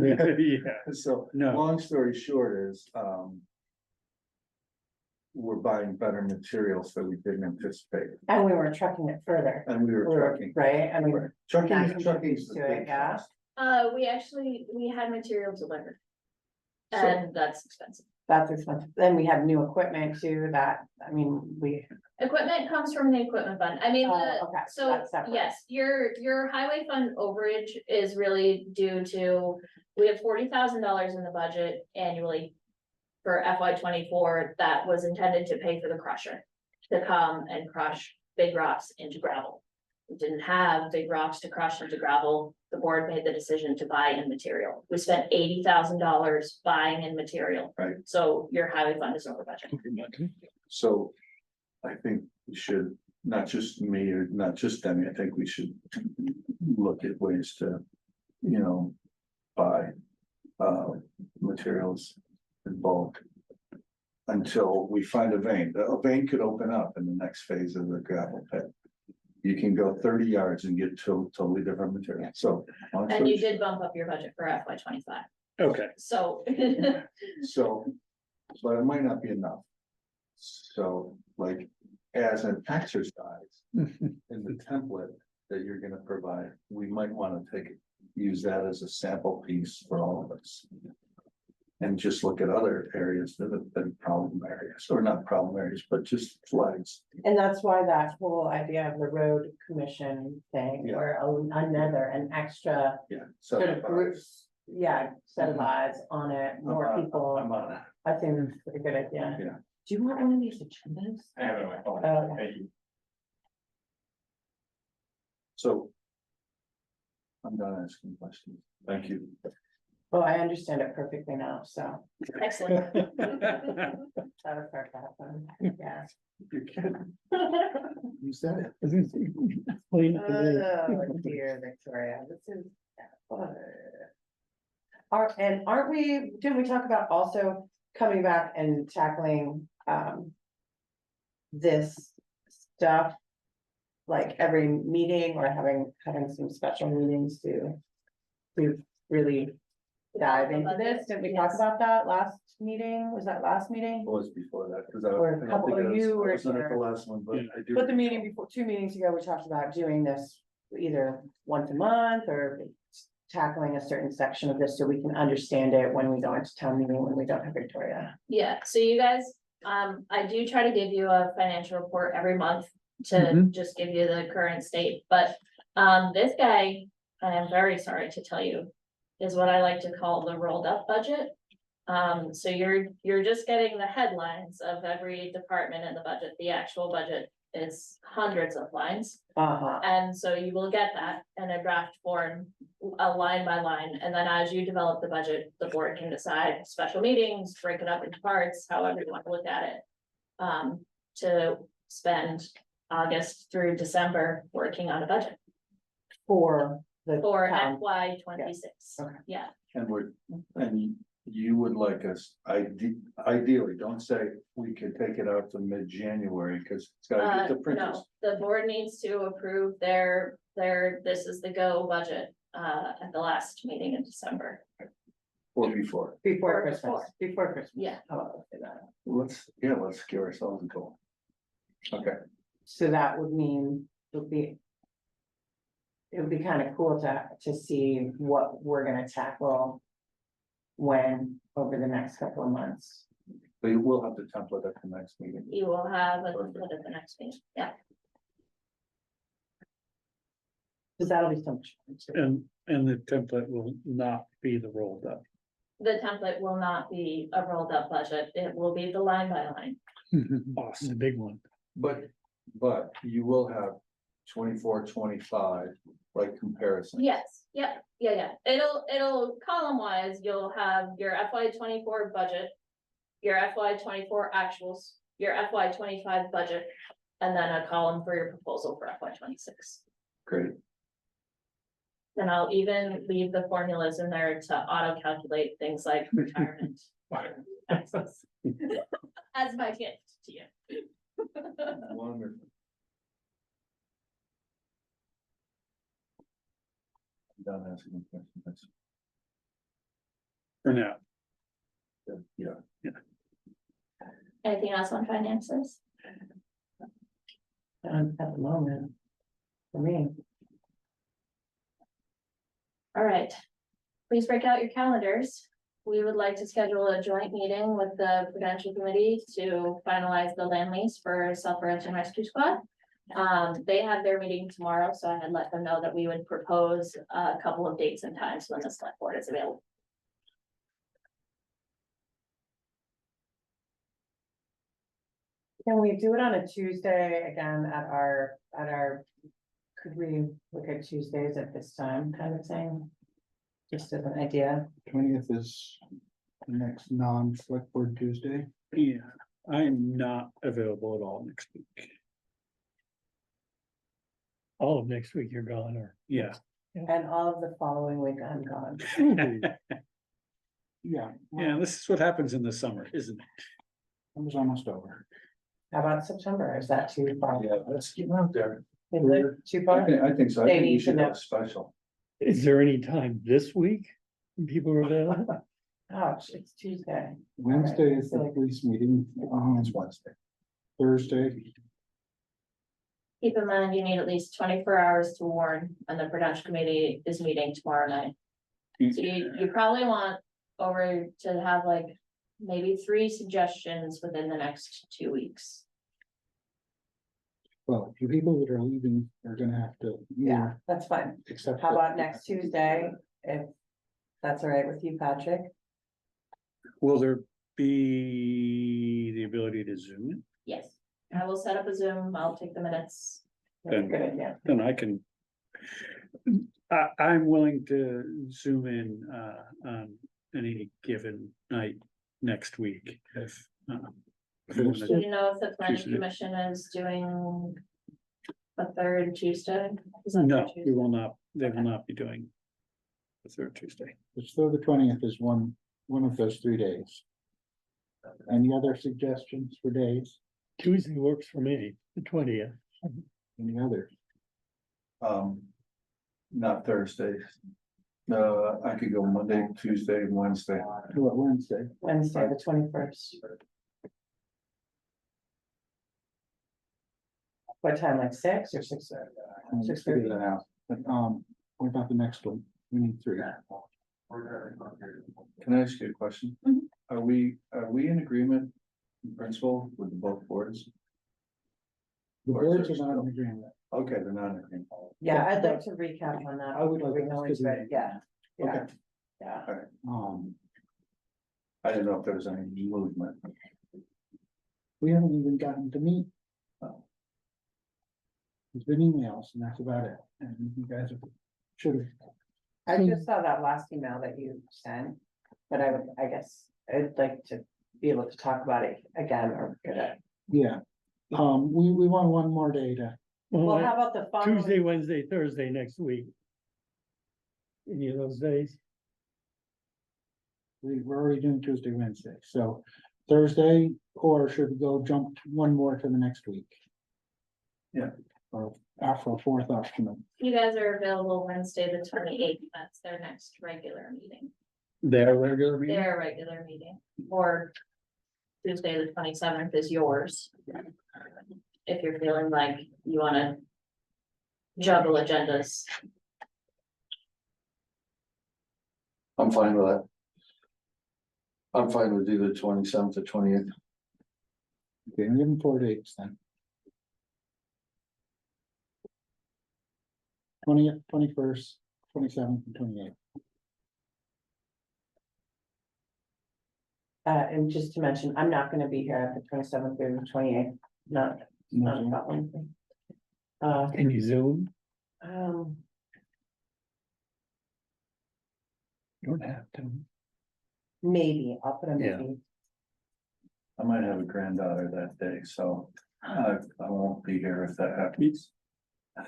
Yeah, So, No. long story short is, we're buying better materials that we didn't anticipate, And we were trucking it further, and we were trucking. right? I mean, Trucking, that trucking's contributes the to it, big yeah. cost. we had material delivered. So- And that's expensive. that's expensive. Then we have new equipment too, that, I mean, Equipment comes from the equipment fund. I mean, okay, so, that's separate. yes, your highway fund overage is really due to, we have $40,000 in the budget annually for FY 24 that was intended to pay for the crusher to come and crush big rocks into gravel. We didn't have big rocks to crush into gravel. The board made the decision to buy in material. We spent $80,000 buying in material. Right. So your highway fund is over budget. So I think we should, not just me or not just Demi, I think we should look at ways to, buy materials in bulk until we find a vein. A vein could open up in the next phase of the gravel pit. You can go 30 yards and get totally different material. So. And you did bump up your budget for FY 25. okay, So. So, but it might not be enough. So, like, as an exercise in the template that you're gonna provide, we might wanna use that as a sample piece for all of us. And just look at other areas that have been problem areas, or not problem areas, but just flags. And that's why that whole idea of the road commission thing, Yeah. or an extra Yeah. sort of groups, set of eyes on it, more people. I'm on it. I think it's a good idea. Yeah. Do you want one of these agendas? I have it on my phone. Oh, okay. Thank you. So. I'm done asking questions. Thank you. Well, I understand it perfectly now, so Excellent. that was sarcasm, yeah. You're kidding. You said it. Explain it to me. Oh dear, Victoria, this is. Aren't we, didn't we talk about also coming back and tackling, this stuff? Like every meeting or having some special meetings to really dive into this? Didn't we talk Yes. about that last meeting? Was that last meeting? It was before that, because Or a couple of you were I wasn't at the here. last one, but I do. But the meeting before, 2 meetings ago, we talked about doing this either once a month or tackling a certain section of this so we can understand it when we go into town meeting, when we don't have Victoria. Yeah, so you guys, I do try to give you a financial report every month to Mhm. just give you the current state, but, this guy, I am very sorry to tell you, is what I like to call the rolled up budget. So you're just getting the headlines of every department in the budget. The actual budget is hundreds of lines. Uh-huh. And so you will get that in a draft form, a line by line, and then as you develop the budget, the board can decide special meetings, break it up into parts, however you want to look at it. To spend August through December, working on a budget For the for town. FY 26. Okay. Yeah, And you would like us, ideally, don't say we could take it out to mid-January, because it's gotta get to printers. no, the board needs to approve their, this is the go budget, at the last meeting in December. Or before. Before Or Christmas, before Christmas. Yeah. How about we say that? Let's give ourselves a goal. Okay, So that would mean, it would be kind of cool to see what we're gonna tackle when, over the next couple of months. but you will have the template at the next meeting. You will have a template at the next meeting, yeah. Cause that'll be so much. fun, too. And the template will not be the rolled up. The template will not be a rolled up budget, it will be the line by line. It's Awesome. a big one. But you will have 24, 25, like comparison. Yes, yeah, it'll column wise, you'll have your FY 24 budget. Your FY 24 actuals, your FY 25 budget, and then a column for your proposal for FY 26. Great. Then I'll even leave the formulas in there to auto calculate things like retirement. taxes. As my gift to you. Wonderful. I'm done asking questions. For now. Yeah. Anything else on finances? At the moment, for me. All right, please break out your calendars. We would like to schedule a joint meeting with the Prudential Committee to finalize the land lease for Self-Prevention Rescue Squad. They have their meeting tomorrow, so I had let them know that we would propose a couple of dates and times when the select board is available. Can we do it on a Tuesday again at our, could we look at Tuesdays at this time kind of thing? Just as an idea. 20th is the next non-select board Tuesday. Yeah, I'm not available at all next week. All of next week you're gone, or Yeah. And all of the following week I'm gone. Yeah. Yeah, this is what happens in the summer, isn't it? It was almost over. How about September? Is that too far? Yeah, let's get out there. Is it too far? I think so. I They think we need to should know. have a special. is there any time this week when people are available? Gosh, it's Tuesday. Wednesday is the police meeting. It's Wednesday. Thursday. Keep in mind, you need at least 24 hours to warn, and the Prudential Committee is meeting tomorrow night. So you probably want over to have like maybe 3 suggestions within the next 2 weeks. Well, the people that are leaving are gonna have to. Yeah, that's fine. Accept. How it. about next Tuesday? If that's all right with you, Patrick? Will there be the ability to zoom in? Yes, I will set up a Zoom, I'll take the minutes. That's a Then- good idea. Then I can. I'm willing to zoom in on any given night next week if. Do you know if the planning Tuesday. commission is doing a third Tuesday? Is that No, their we Tuesday? will not, they will not be doing the third Tuesday. Let's throw the 20th is one of those 3 days. Any other suggestions for days? Tuesday works for me, the 20th. Any others? Not Thursdays. I could go Monday, Tuesday, and Wednesday. Do it Wednesday. Wednesday, the 21st. What time, like 6 or 6? Let's figure that out. But, what about the next one? We need 3. Can I ask you a question? Mhm. Are we in agreement in principle with the both boards? The boards are not in agreement. Okay, they're not in agreement. Yeah, I'd like to recap on that. I would before like we us go to into do it. Yeah, yeah, Okay. yeah. I didn't know if there was any movement. We haven't even gotten to meet. There's been emails and that's about it. And you guys should have. I just saw that last email that you sent, but I guess I'd like to be able to talk about it again or get it. Yeah, We want one more day to, Well, how about the following? Tuesday, Wednesday, Thursday next week. Any of those days? we're already doing Tuesday, Wednesday, so Thursday, or should we go jump one more to the next week? Yeah. Or after a fourth option. You guys are available Wednesday, the 28th. That's their next regular meeting, Their regular meeting? their regular meeting, or Tuesday, the 27th is yours. If you're feeling like you wanna juggle agendas. I'm fine with that. I'm fine with either 27th or 28th. Okay, give them 4 dates then. 20th, 21st, 27th, and 28th. And just to mention, I'm not gonna be here at the 27th or the 28th, not a problem. Can you zoom? Um, You don't have to. maybe, I'll put a Yeah. maybe. I might have a granddaughter that day, so I won't be here if that happens.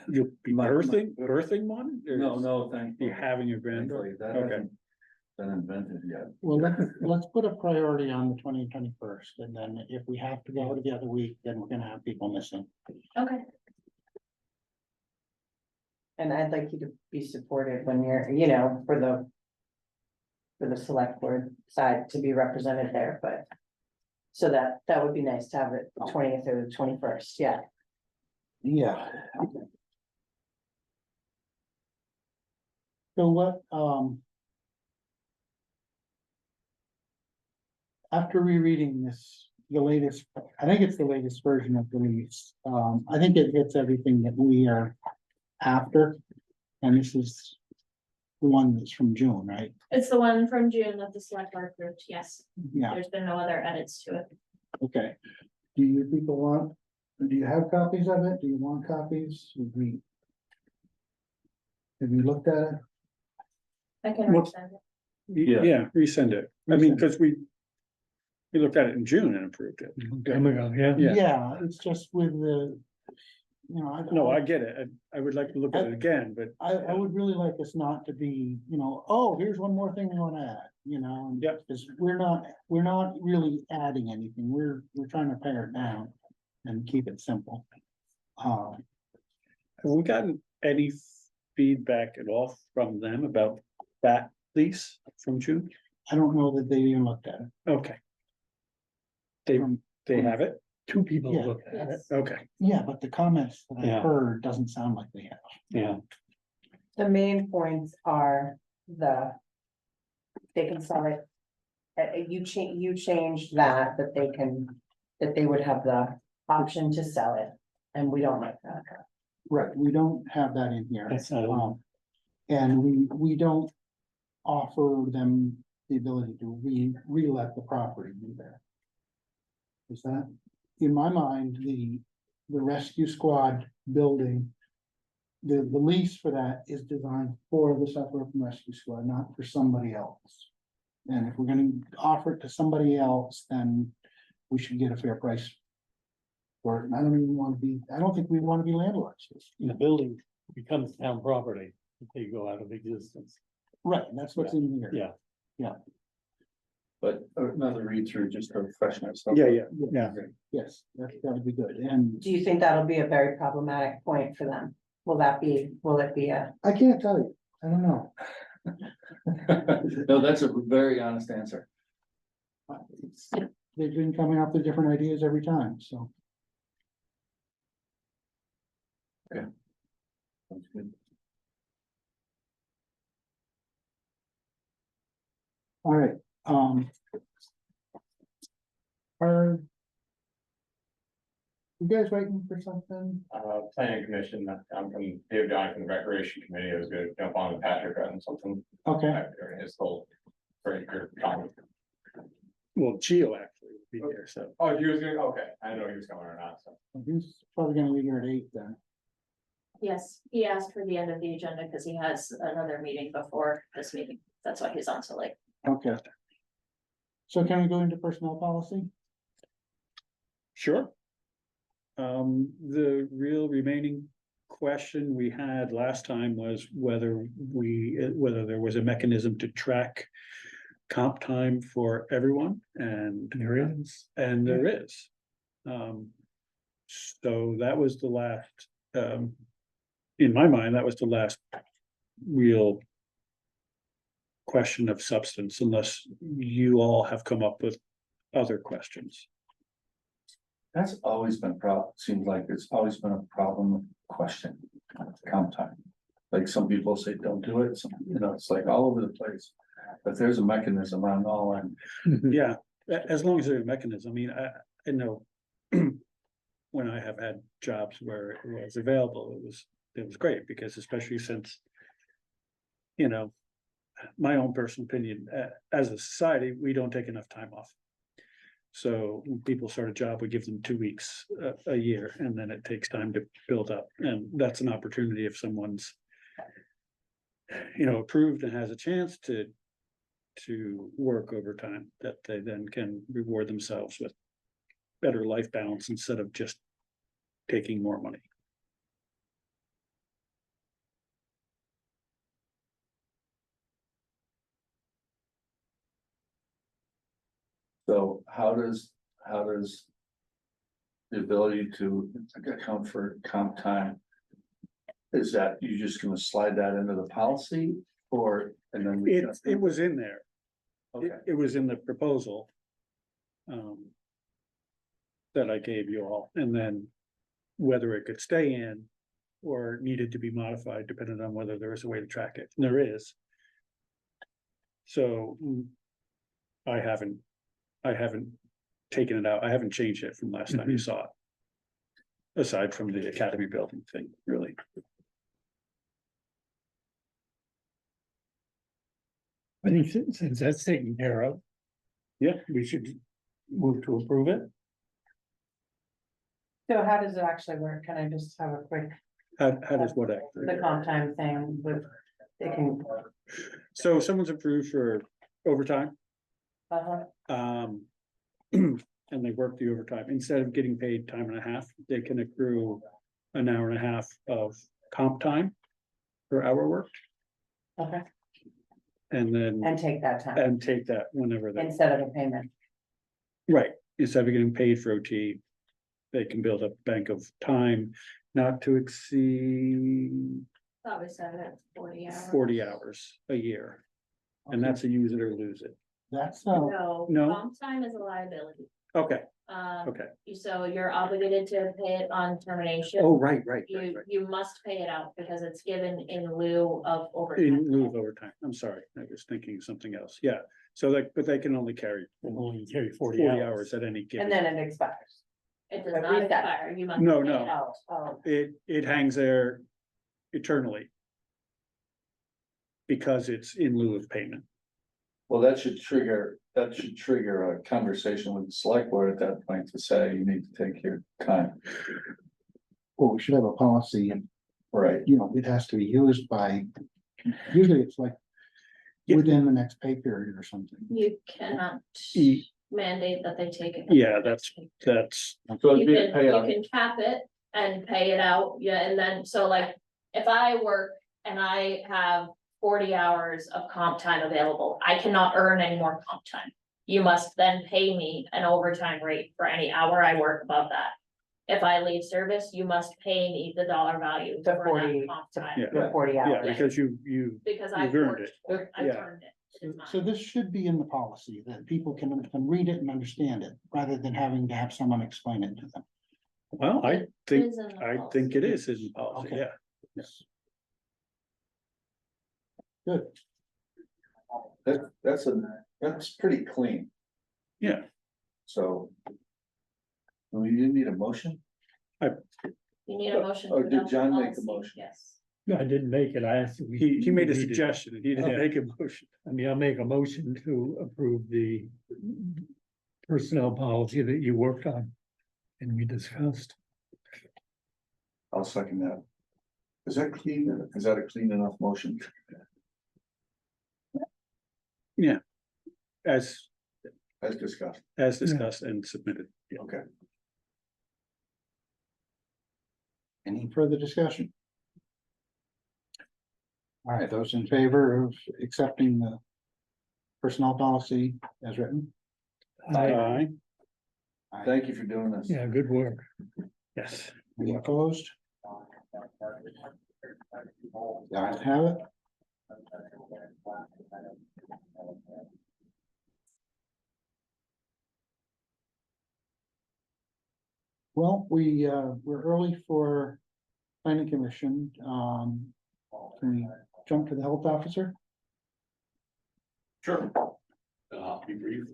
You'll be birthing one? Or No, thank You you. having your granddaughter? Thankfully, that Okay. hasn't been invented yet. Well, let's put a priority on the 20th, 21st, and then if we have to go to the other week, then we're gonna have people missing. Okay. And I'd like you to be supported when you're, for the select board side to be represented there, but. So that would be nice to have it the 20th or the 21st, yeah. Yeah. So what, after rereading this, the latest, I think it's the latest version of the lease, I think it hits everything that we are after. And this is the one that's from June, right? It's the one from June that the select board approved, yes. Yeah, There's been no other edits to it. okay. Do you people want, do you have copies of it? Do you want copies? Have you looked at it? I can What's- resend it. Yeah, resend it. I mean, because we looked at it in June and approved it. Come ago, yeah. Yeah. Yeah, it's just with the, No, I get it. I would like to look at it again, but I would really like us not to be, oh, here's one more thing we wanna add, and Yep. because we're not really adding anything, we're trying to pare it down and keep it simple. have we gotten any feedback at all from them about that lease from June? I don't know that they even looked at it. Okay. They have it? Two people Yeah. look at it. Yes. Okay, Yeah, but the comments that I Yeah. heard doesn't sound like they have. Yeah. The main points are they can sell it. You changed that they would have the option to sell it, and we don't like that. Right, we don't have that in here. That's not in- And we don't offer them the ability to re-let the property either. Is that, in my mind, the rescue squad building, the lease for that is designed for the Suffolk Rescue Squad, not for somebody else. And if we're gonna offer it to somebody else, then we should get a fair price for it. And I don't think we wanna be landlords. The building becomes town property if they go out of existence. Right, that's what's in here. Yeah. But another read through just to freshen ourselves. yeah. Yes, that would be good. And Do you think that'll be a very problematic point for them? Will it be a, I can't tell you, I don't know. No, that's a very honest answer. They've been coming up with different ideas every time, so. Sounds good. All right, are you guys waiting for something? Planning commission, I'm from Dave Johnson, Recreation Committee, I was gonna jump on with Patrick on something. Okay, During his whole. For your comment. Well, Gio actually would be here, so. Oh, he was gonna, okay, I didn't know he was coming or not, so. he's probably gonna be here at 8 then. Yes, he asked for the end of the agenda because he has another meeting before this meeting. That's why he's on so late. Okay. So can we go into personnel policy? Sure. The real remaining question we had last time was whether there was a mechanism to track comp time for everyone, and There is. there is. So that was the last, in my mind, that was the last real question of substance, unless you all have come up with other questions. That's always been seems like it's always been a problem question, comp time. Like some people say, don't do it, some, it's like all over the place. But there's a mechanism on all end. Yeah, as long as there's a mechanism, I mean, I know. When I have had jobs where it was available, it was great, because especially since. My own personal opinion, as a society, we don't take enough time off. So when people start a job, we give them 2 weeks a year, and then it takes time to build up, and that's an opportunity if someone's. Approved and has a chance to work overtime, that they then can reward themselves with better life balance instead of just taking more money. So how does the ability to account for comp time? Is that you just gonna slide that into the policy, or, and then? It was in there. Okay, It was in the proposal. That I gave you all, and then whether it could stay in or needed to be modified, depending on whether there is a way to track it. And there is. So I haven't taken it out. I haven't changed it from last time you saw it. Aside from the academy building thing, really. I think since that's taken care of, Yeah, we should move to approve it. So how does it actually work? Can I just have a quick, how does what the actually? comp time thing with, they can, So someone's approved for overtime, uh-huh, and they work the overtime, instead of getting paid time and a half, they can accrue an hour and a half of comp time per hour worked, okay, and then, and take that time and take that whenever they, instead of a payment. right, instead of getting paid for OT, they can build up a bank of time not to exceed Thought we said it, 40 hours. 40 hours a year, and that's a use it or lose it. That's, No, No. comp time is a liability. Okay, Um, okay. so you're obligated to pay it on termination. Oh, right. You must pay it out because it's given in lieu of overtime. In lieu of overtime, I'm sorry, I was thinking of something else, yeah, so but they can only carry Only carry 40 40 hours. hours at any given. And then it expires. It does But not reset. expire, you must. No, pay no. it out. Oh, It hangs there eternally. Because it's in lieu of payment. well, that should trigger a conversation with the select board at that point to say you need to take your time. well, we should have a policy, and, Right. it has to be used by, usually it's like. Yeah. Within the next pay period or something. You cannot E- mandate that they take it. Yeah, that's, So You it'd be a can, payout. you can cap it and pay it out, yeah, and then, so like, if I work and I have 40 hours of comp time available, I cannot earn any more comp time. You must then pay me an overtime rate for any hour I work above that. If I leave service, you must pay me the dollar value The for 40 that comp time, Yeah. the 40 yeah, hours. because you, because I've you've earned worked, I've Yeah. earned it. It is So mine. this should be in the policy, that people can read it and understand it, rather than having to have someone explain it to them. well, I It think, is in the I policy. think it is in the policy, Okay. yeah. Yes. Good. That's pretty clean. Yeah. So. We didn't need a motion? You need a motion. Oh, to did adopt John make the policy, motion? Yes. No, I didn't make it. I asked. if we- He made a we needed- suggestion, he didn't Okay. make a motion. I mean, I'll make a motion to approve the personnel policy that you worked on and we discussed. I'll second that. Is that clean? Is that a clean enough motion? As As discussed. discussed and submitted. Okay. Any further discussion? All right, those in favor of accepting the personnel policy as written? Aye. Thank you for doing this. Yeah, good work. Yes. Any opposed? The ayes have it. Well, we're early for planning commission. Can we jump to the health officer? Sure. I'll be brief.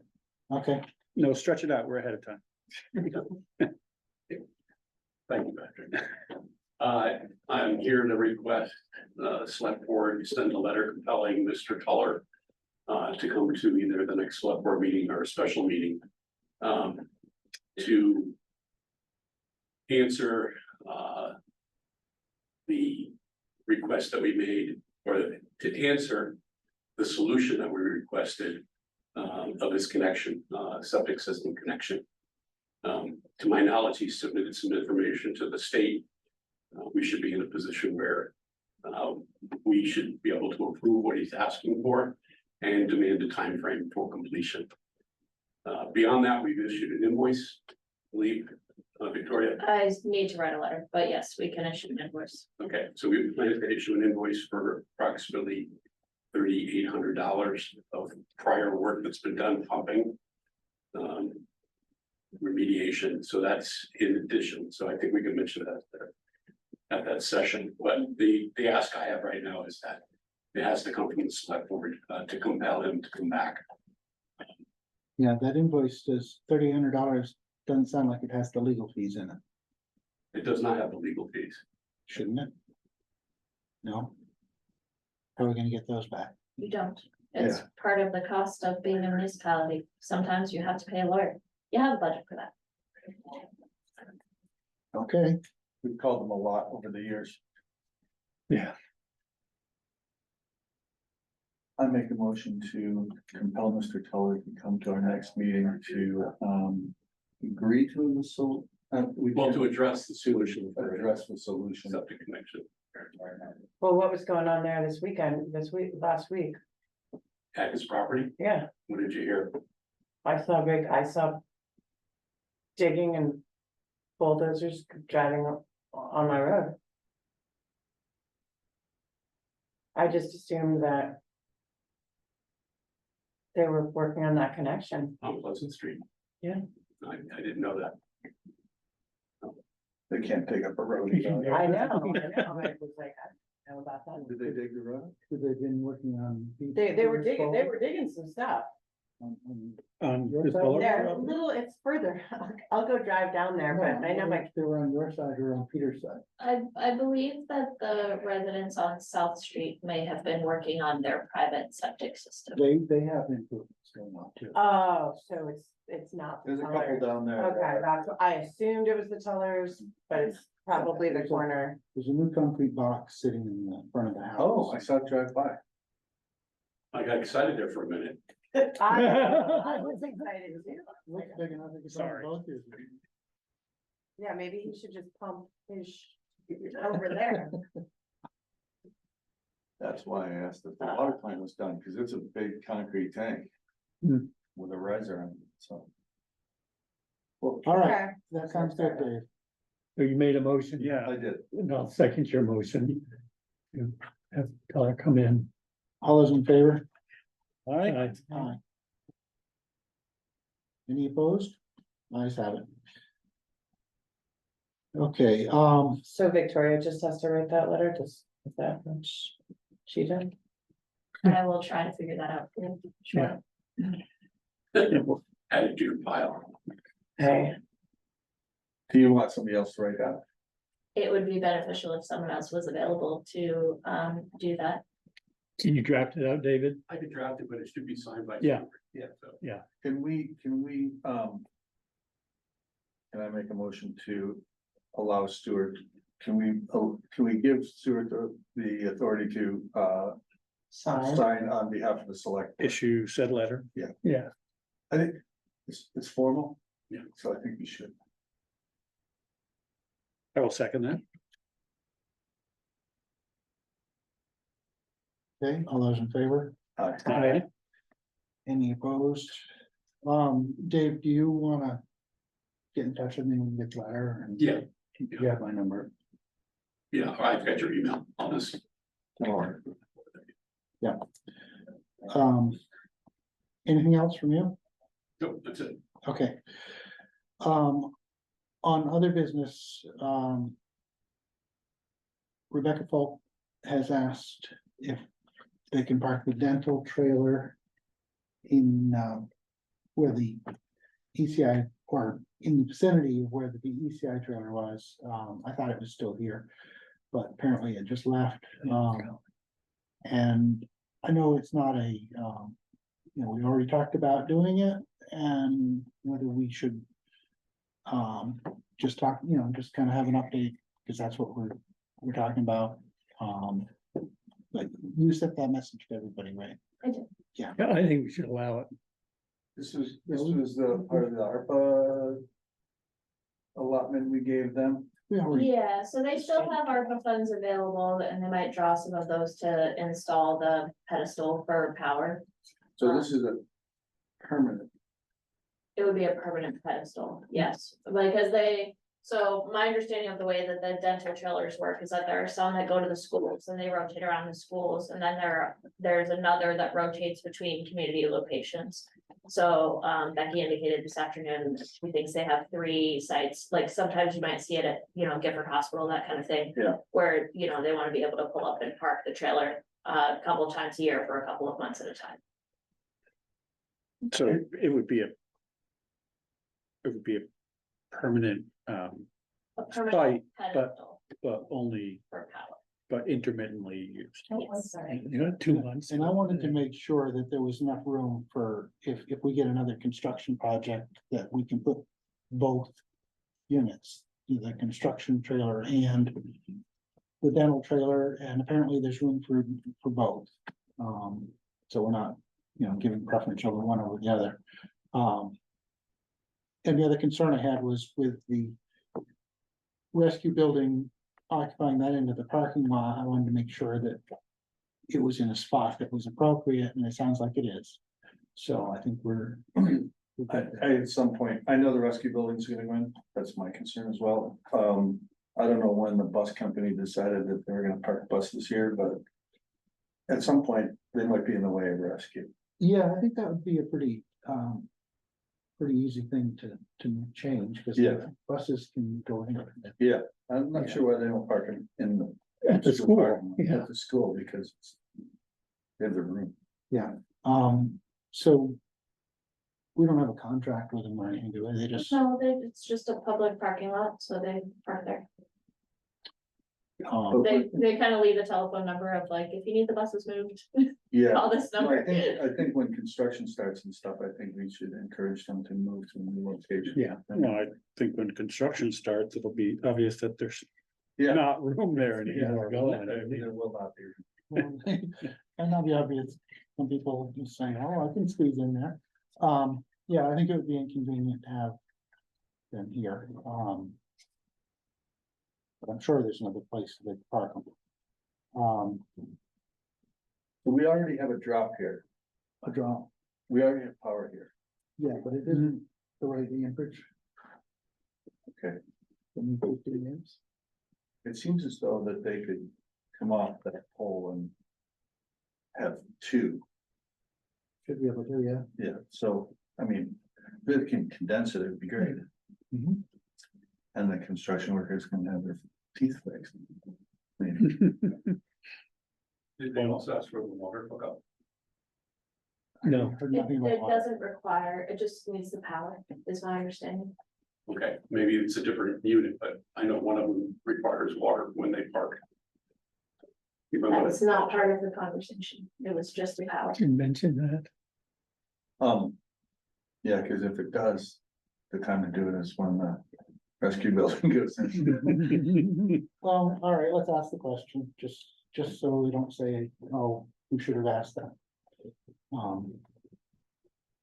Okay, No, stretch it out. We're ahead of time. Thank you, Patrick. I'm here to request, select board send a letter compelling Mr. Tuller to come to either the next select board meeting or a special meeting, to answer, the request that we made, or to answer the solution that we requested, of his connection, septic system connection. To my knowledge, he submitted some information to the state. We should be in a position where we should be able to approve what he's asking for and demand a time frame for completion. Beyond that, we've issued an invoice, I believe, Victoria. I need to write a letter, but yes, we can issue an invoice. Okay, so we plan to issue an invoice for approximately $3,800 of prior work that's been done pumping. Remediation, so that's in addition, so I think we can mention that there at that session, but the ask I have right now is that it has to come from the select board to compel him to come back. yeah, that invoice does $3,800, doesn't sound like it has the legal fees in it, It does not have the legal fees. shouldn't it? No? How are we gonna get those back? You don't. It's part of the cost of being a municipality. Sometimes you have to pay a lawyer. You have a budget for that. Okay, We've called them a lot over the years. Yeah. I make a motion to compel Mr. Tuller to come to our next meeting to agree to the Well, to address the solution for address the solution. septic connection Well, what was going on there this weekend, last week? at his property. Yeah, What did you hear? I saw digging and bulldozers driving on my road. I just assumed that they were working on that connection. On Pleasant Street. Yeah. I didn't know that. They can't dig up a road. either. I know. I was like, I don't know about that. Did they dig the road? so they've been working on. They were digging some stuff. Your His side? bullet? They're a little, it's further. I'll go drive down there, but I know my, They were on your side or on Peter's side. I believe that the residents on South Street may have been working on their private septic system. They have improvements going on too. oh, so it's not. the There's a couple Tullers. down there. Okay, that's, I assumed it was the Tullers, but it's probably the corner. There's a new concrete box sitting in the front of the house. Oh, I saw it drive by. I got excited there for a minute. I was excited too. Looks big enough, it could Sorry. hold both his- Yeah, maybe he should just pump his over there. That's why I asked if the water plant was done, because it's a big concrete tank. Hmm. With a riser on it, so. Well, all right, Okay. that sounds good, Dave. So you made a motion? Yeah. I did. And I'll second your motion. To have Tyler come in. All those in favor? All right. Aye. Any opposed? Ayes have it. Okay, So Victoria just has to write that letter, is that what she did? I will try to figure that out. Sure. Add it to your pile. Hey, Do you want somebody else to write that? It would be beneficial if someone else was available to do that. Can you draft it out, David? I could draft it, but it should be signed by. Yeah. Yeah. So Can we, can I make a motion to allow Stuart, can we give Stuart the authority to, sign. sign on behalf of the select? board? Issue said letter. Yeah. I think it's formal. Yeah. So I think we should. I will second that. Okay, all those in favor? Aye. Any opposed? Dave, do you wanna get in touch with me when you get the letter? And Yeah, You have my number. yeah, I've got your email on this. Anything else from you? Nope, that's it. Okay. On other business, Rebecca Folk has asked if they can park the dental trailer in, where the ECI, or in the vicinity of where the ECI trailer was. I thought it was still here, but apparently it just left. And I know it's not a, we already talked about doing it and whether we should just talk, just kind of have an update, because that's what we're talking about. But you sent that message to everybody, right? I did. Yeah, I think we should allow it. This was the part of the ARPA allotment we gave them. We already, Yeah, so they still have ARPA funds available and they might draw some of those to install the pedestal for power. So this is a permanent. It would be a permanent pedestal, yes, because so my understanding of the way that the dental trailers work is that there are some that go to the schools and they rotate around the schools, and then there's another that rotates between community locations. So Becky indicated this afternoon, she thinks they have 3 sites, like sometimes you might see it at, Gifford Hospital, that kind of thing. Yeah. Where, they want to be able to pull up and park the trailer a couple of times a year for a couple of months at a time. So it would be a permanent, A Site, permanent pedestal but only, for power. but intermittently used. Yes. You got 2 months. and I wanted to make sure that there was enough room for, if we get another construction project, that we can put both units, the construction trailer and the dental trailer, and apparently there's room for both. So we're not, giving preference over one over the other. And the other concern I had was with the rescue building occupying that end of the parking lot. I wanted to make sure that it was in a spot that was appropriate, and it sounds like it is. So I think we're At some point, I know the rescue building's gonna go in, that's my concern as well. I don't know when the bus company decided that they were gonna park buses here, but. At some point, they might be in the way of rescue. Yeah, I think that would be a pretty easy thing to change, because Yeah. buses can go anywhere. Yeah, I'm not sure why they don't park in the. At the school, parking lot, yeah. At the school, because. They have the room. So we don't have a contract with them or anything, do we? They just, No, it's just a public parking lot, so they park there. They kind of leave a telephone number of like, if you need the buses moved, Yeah. call this No, number. I think when construction starts and stuff, I think we should encourage them to move to a new location. Yeah, no, I think when construction starts, it'll be obvious that there's Yeah. not room there Yeah, anymore. go will on. it? There will not be. and that'll be obvious. Some people just saying, oh, I can squeeze in there. Yeah, I think it would be inconvenient to have them here. But I'm sure there's another place they could park them. We already have a drop here. A drop, We already have power here. yeah, but it isn't the right amperage. Okay. Can you go through this? It seems as though that they could come off that pole and. Have 2. Should be able to, yeah. Yeah, so, I mean, if they can condense it, it'd be great. Mhm. And the construction workers can have their teeth fixed. Maybe. Did they also ask for the water hookup? No, Heard It, nothing about it water. doesn't require, it just needs the power, is my understanding. Okay, maybe it's a different unit, but I know one of them requires water when they park. You That remember was not part of the conversation, it was just the power. didn't mention that. Yeah, cause if it does, the time to do it is when the rescue building goes in. Well, all right, let's ask the question, just so we don't say, oh, we should have asked that.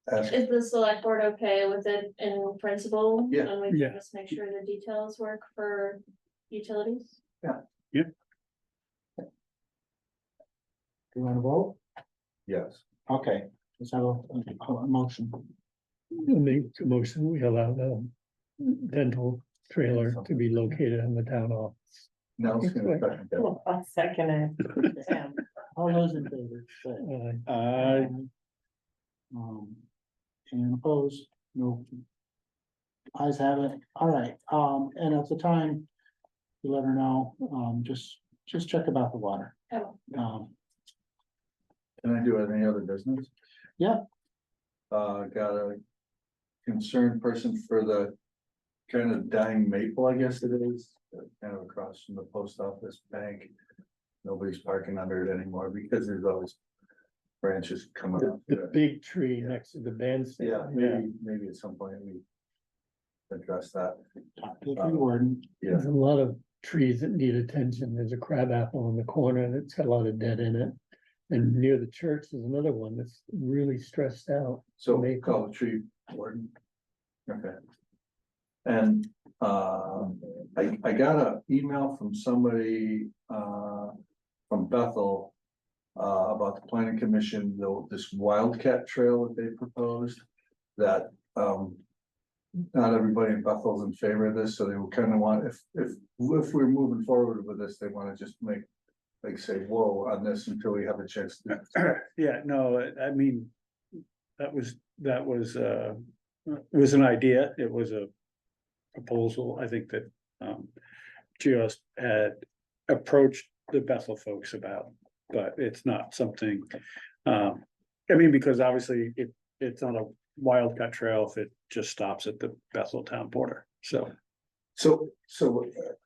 Ask, Is the select board okay with it in principle? Yeah. And we can Yeah. just make sure the details work for utilities? You wanna vote? Yes. Okay, let's have a motion. Make a motion, we allow the dental trailer to be located in the town office. Nell's gonna second that. I'll second it. Sam. All those in favor, say. And opposed, no. Eyes have it, all right, and at the time, you let her know, just check about the water. Oh. Can I do any other business? Yeah. Got a concerned person for the kind of dying maple, I guess it is, kind of across from the post office bank. Nobody's parking under it anymore because there's always branches coming up. The big tree next to the bandstand. Yeah, maybe at some point we address that. Talk to the tree warden. Yeah, There's a lot of trees that need attention. There's a crab apple in the corner that's got a lot of dead in it. And near the church, there's another one that's really stressed out. so Maple. call the tree warden. Okay. And I got an email from somebody from Bethel about the planning commission, this wildcat trail that they proposed, that not everybody in Bethel's in favor of this, so they would kind of want, if we're moving forward with this, they want to just make, like, say, whoa on this until we have a chance to. Yeah, no, I mean, that was it was an idea, it was a proposal, I think that, Geos had approached the Bethel folks about, but it's not something, I mean, because obviously it's on a wildcat trail if it just stops at the Bethel town border, so. So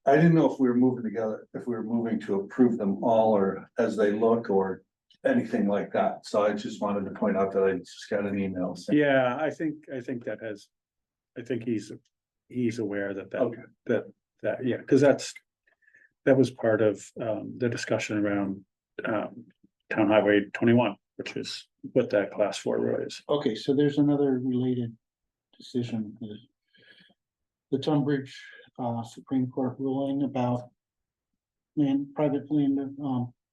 I didn't know if we were moving together, if we were moving to approve them all or as they look or anything like that. So I just wanted to point out that I just got an email saying. Yeah, I think that has, I think he's aware that Okay. yeah, because that was part of the discussion around Town Highway 21, which is what that class 4 road is. Okay, so there's another related decision. The Tunbridge Supreme Court ruling about private land,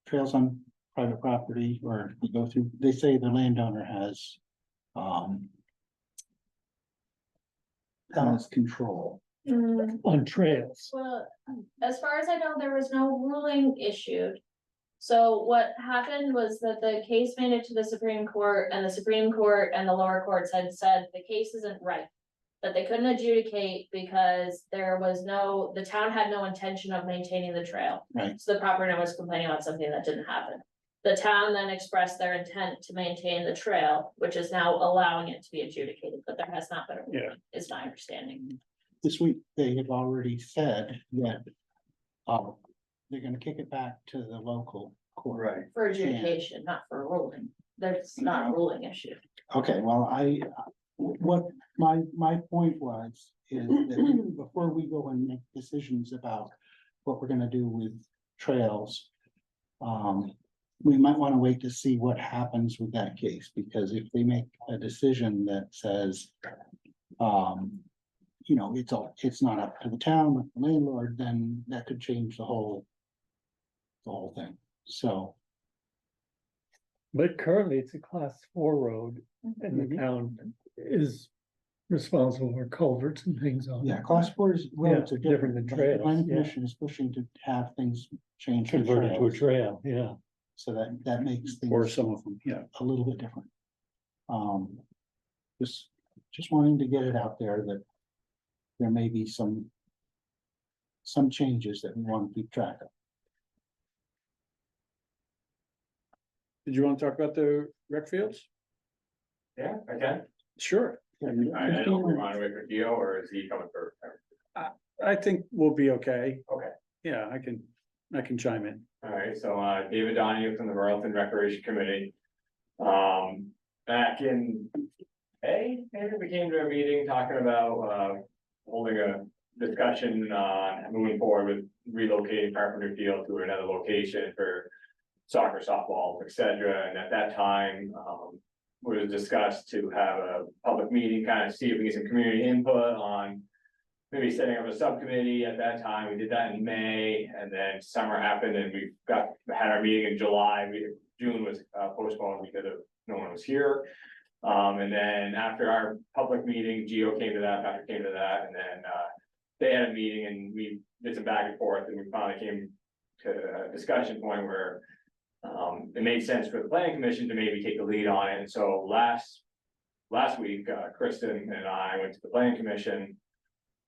trails on private property, or we go through, they say the landowner has control. On trails. Well, as far as I know, there was no ruling issued. So what happened was that the case made it to the Supreme Court, and the Supreme Court and the lower courts had said the case isn't right. That they couldn't adjudicate because the town had no intention of maintaining the trail. Right. So the property owner was complaining about something that didn't happen. The town then expressed their intent to maintain the trail, which is now allowing it to be adjudicated, but there has not been a ruling, is my understanding. This week, they have already said that they're gonna kick it back to the local court. Right. For adjudication, not for a ruling. There's not a ruling issue. Okay, well, what my point was, is that before we go and make decisions about what we're gonna do with trails, we might wanna wait to see what happens with that case, because if they make a decision that says, you know, it's not up to the town, but the landlord, then that could change the whole thing, so. But currently it's a class 4 road and the town is responsible for culverts and things on it. Yeah, class 4's roads are different than different, but the trails, planning yeah. commission is pushing to have things changed. to Converted to a trails. trail, yeah. So that makes Or things some of them, yeah. a little bit different. Just wanting to get it out there that there may be some changes that we want to keep track of. Did you want to talk about the rec fields? Yeah, I can. Sure. I don't know if we want to wait for Gio or is he coming for? I think we'll be okay. Okay. Yeah, I can chime in. All right, so David Donahue from the Royalton Recreation Committee. Back in May, maybe we came to a meeting talking about holding a discussion on moving forward with relocating Carpenter Field to another location for soccer, softball, etc. And at that time, it was discussed to have a public meeting, kind of see if we get some community input on maybe setting up a subcommittee. At that time, we did that in May, and then summer happened and we had our meeting in July. June was postponed because of no one was here. And then after our public meeting, Geo came to that, Patrick came to that, and then they had a meeting and we did some back and forth, and we finally came to a discussion point where it made sense for the planning commission to maybe take the lead on it. And so last week, Kristen and I went to the planning commission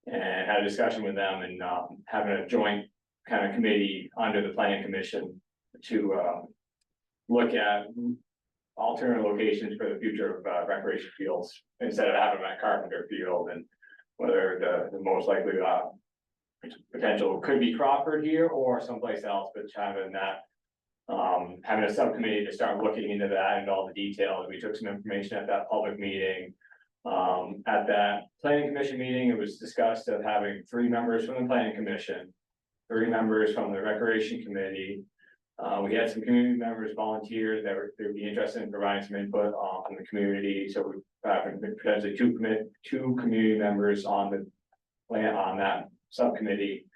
and had a discussion with them, and having a joint kind of committee under the planning commission to look at alternate locations for the future of recreation fields, instead of having them at Carpenter Field, and whether the most likely potential could be Crawford here or someplace else, but having that, having a subcommittee to start looking into that and all the details. We took some information at that public meeting. At that planning commission meeting, it was discussed of having 3 members from the planning commission, 3 members from the recreation committee. We had some community members volunteer that would be interested in providing some input from the community. So we potentially 2 community members on the plan on that subcommittee.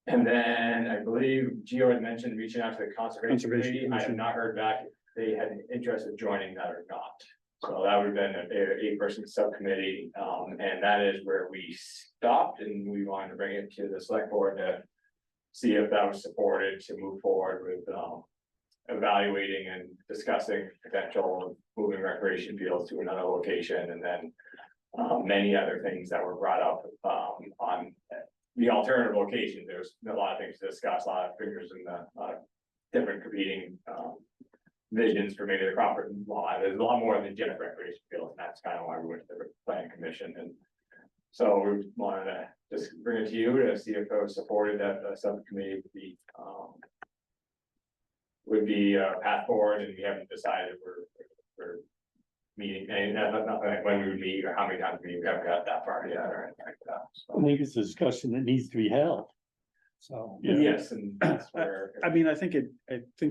And then I believe Gio had mentioned reaching out to the conservation committee. I have not heard back if they had an interest in joining that or not. So that would have been an 8-person subcommittee, and that is where we stopped, and we wanted to bring it to the select board to see if that was supported to move forward with evaluating and discussing potential of moving recreation fields to another location, and then many other things that were brought up on the alternative location. There's a lot of things to discuss, a lot of fingers in the different competing visions for maybe the Crawford law. There's a lot more than just recreation fields, and that's kind of why we went to the planning commission. And so we wanted to just bring it to you to see if it was supported that the subcommittee would be path forward, and we haven't decided we're meeting, and not like when we would meet or how many times we haven't got that far yet or anything like that. I So, think it's a discussion that needs to be held. So. yes, and that's where. I mean, I think it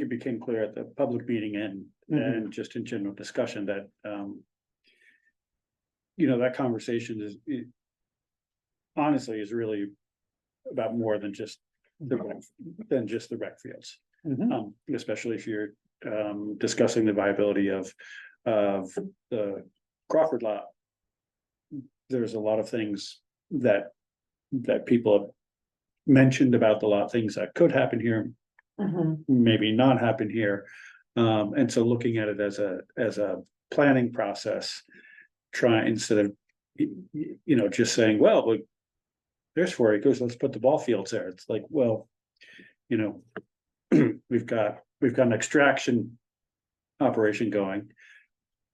became clear at the public meeting and just in general discussion that, that conversation honestly is really about more than just the rec fields. Especially if you're discussing the viability of the Crawford lot. There's a lot of things that people have mentioned about the lot, things that could happen here, maybe not happen here. And so looking at it as a planning process, instead of just saying, well, there's 4 acres, let's put the ball fields there. It's like, well, we've got an extraction operation going,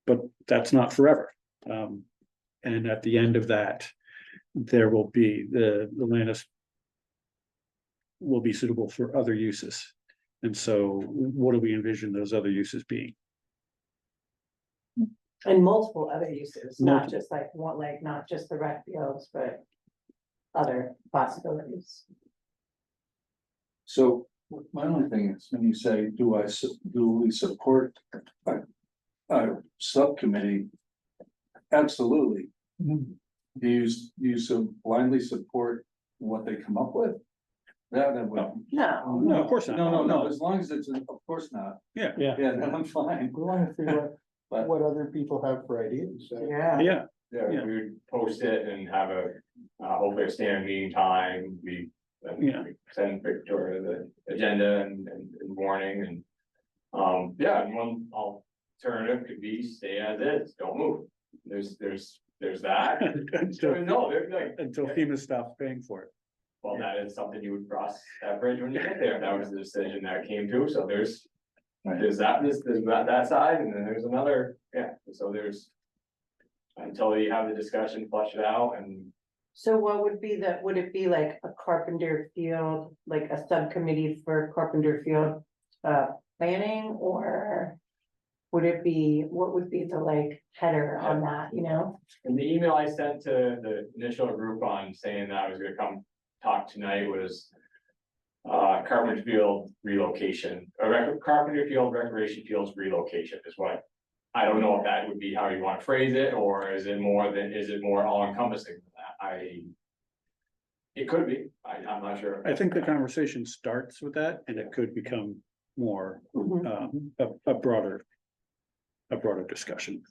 but that's not forever. And at the end of that, there will be the land will be suitable for other uses. And so what do we envision those other uses being? And multiple other uses, not Multiple. just like one, like not just the rec fields, but other possibilities. So my only thing is, when you say, do we support a subcommittee? Absolutely. Do you so blindly support what they come up with? That would. No, No, of course not. No, as long as it's, of course not. Yeah. Yeah, then I'm fine. We want to figure out But what other people have for ideas. So. yeah. Yeah, Yeah, Yeah. we would post it and have hopefully a standard meeting time, we send Victoria the agenda and warning and. And one alternative could be stay as is, don't move. There's that. No, there's like. until FEMA stops paying for it. Well, that is something you would cross that bridge when you get there. That was the decision that came to, so there's that side, and then there's another, so there's. Until you have the discussion, flush it out, and So what would it be like a Carpenter Field, like a subcommittee for Carpenter Field planning, or? Would it be, what would be the header on that, in the email I sent to the initial group on saying that I was gonna come talk tonight was. Carpenter Field relocation, Carpenter Field Recreation Fields relocation is what. I don't know if that would be how you want to phrase it, or is it more all encompassing than that? It could be, I'm not sure. I think the conversation starts with that, and it could become more, Mhm. a broader discussion.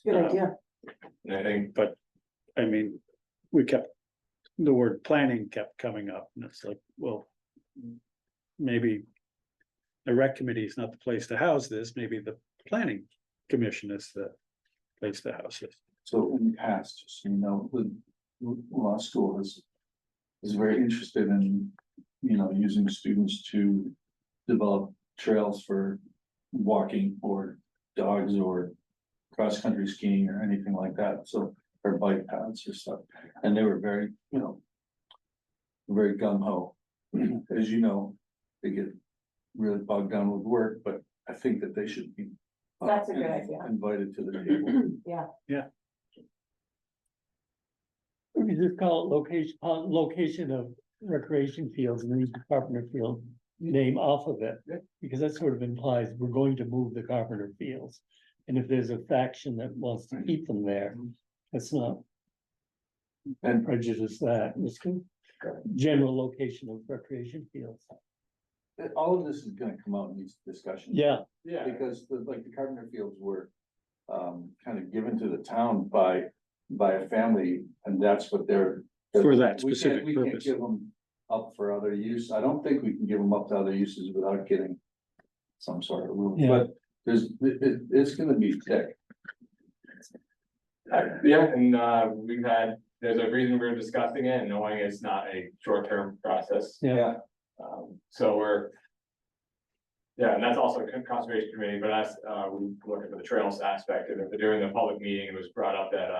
Good idea. And I think, But, I mean, the word planning kept coming up, and it's like, well, maybe the rec committee is not the place to house this, maybe the planning commission is the place to house this. So in the past, just so you know, the law school is very interested in, using students to develop trails for walking or dogs or cross-country skiing or anything like that, so, or bike paths or stuff, and they were very, very gung-ho. As you know, they get really bogged down with work, but I think that they should be. That's a good idea. Invited to the table. Yeah, We could just call it location of recreation fields and use the Carpenter Field name off of it. Because that sort of implies we're going to move the Carpenter Fields. And if there's a faction that wants to keep them there, that's not And prejudice that, it's good. General location of recreation fields. all of this is gonna come out in these discussions. Yeah, yeah, Because the Carpenter Fields were kind of given to the town by a family, and that's what they're. For that we can't- specific We can't purpose. give them up for other use. I don't think we can give them up to other uses without getting some sort of rule, Yeah. but it's gonna be thick. yeah, and there's a reason we're discussing it and knowing it's not a short-term process. yeah. So yeah, and that's also a conservation committee, but as we looking for the trails aspect of it, but during the public meeting, it was brought up that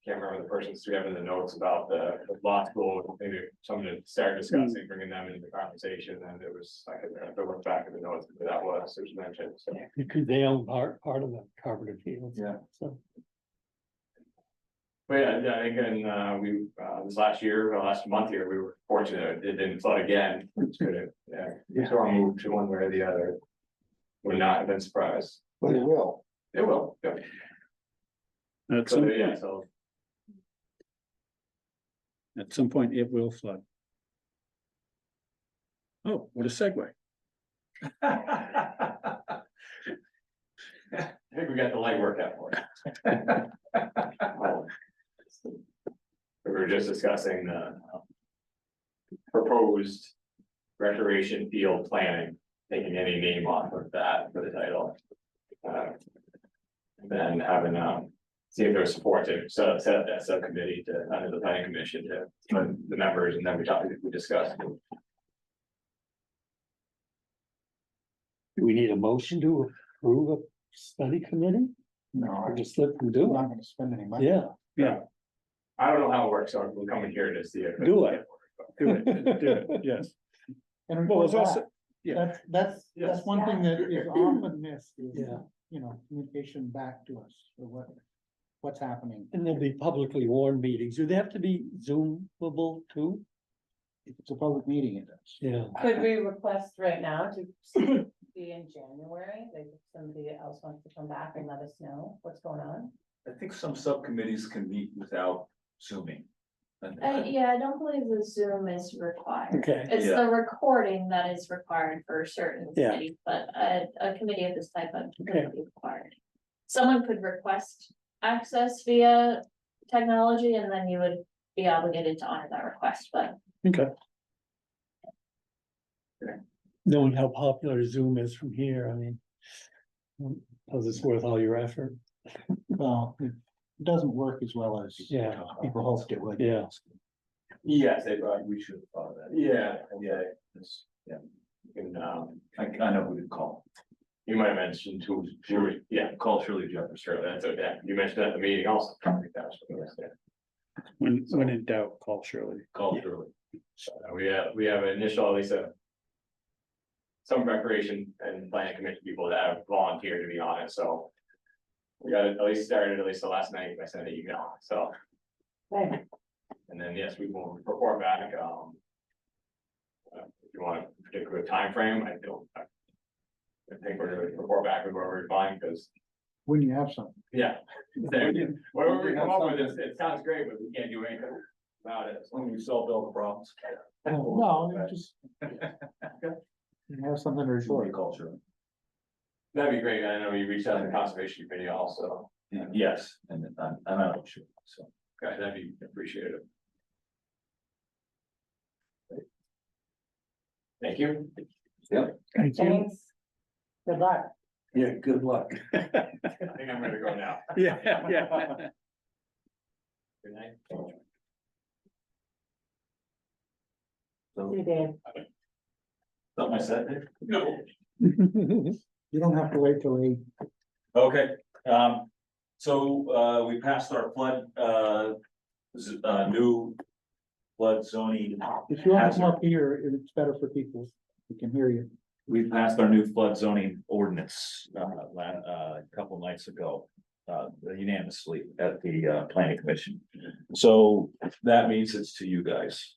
can't remember the persons we have in the notes about the law school, maybe someone to start discussing, bringing them into the conversation, and it was, I could have to look back at the notes, but that was, it was mentioned, so. Because they own part of the Carpenter Fields. Yeah. So, But yeah, I think this last month here, we were fortunate, it didn't flood again, it's good, yeah, storm moved to one way or the other. Would not have been surprised, But it will. it will, yeah. At So, some yeah, point, so, it will flood. Oh, what a segue. I think we got the light work out for it. We were just discussing the proposed recreation field planning, taking any name off of that for the title. And then having, see if there's support to set up that subcommittee to, under the planning commission to, for the members, and then we discussed. do we need a motion to approve a study committee? Or just let them We're do not gonna spend any money. it? Yeah. I don't know how it works, so we're coming here to see if. Do it. Do it, yes. And Well, it's report also, back. yeah, That's Yes. one thing that is often missed is, Yeah. communication back to us, or what's happening. And there'll be publicly warned meetings. Do they have to be Zoomable too? If it's a public meeting, it does. Yeah. could we request right now to be in January, like if somebody else wants to come back and let us know what's going on? I think some subcommittees can meet without zooming. Yeah, I don't believe the Zoom is required. Okay. It's Yeah. the recording that is required for certain Yeah. committees, but a committee of this type of Okay. would be required. Someone could request access via technology, and then you would be obligated to honor that request, but okay. Knowing how popular Zoom is from here, I mean. How's this worth all your effort? Well, it doesn't work as well as Yeah. people hoped it would. Yeah. Yes, We should have thought of that. yeah, and, I know who to call. you might have mentioned too, yeah, Call Shirley Jefferson. sure, that's okay, you mentioned that at the meeting also. I think that was what I said. When in doubt, call Shirley. Call Shirley. So, we have initial, at least some recreation and planning commission people that have volunteered to be on it, so. We got it at least started, at least the last night, I sent an email, so, Right. and then, yes, we will report back, if you want a particular time frame, I think we're gonna report back with where we're fine, because, When you have something. yeah. Whatever we come up with, it sounds great, but we can't do anything about it, as long as we solve all the problems. No, just, You have something to report. Agriculture. That'd be great. I know you reached out to the conservation committee also. Yes, and I'm not sure, so. Okay, that'd be appreciated. Thank you. Thank you. Thanks. Good luck. Yeah, good luck. I think I'm gonna go now. Yeah, yeah. Good night. So, You did. something I said there? No. You don't have to wait till 8. Okay, so, we passed our flood, new flood zoning. If you want to come up here, it's better for people. We can hear you. We passed our new flood zoning ordinance, a couple nights ago, unanimously at the, planning commission. So that means it's to you guys.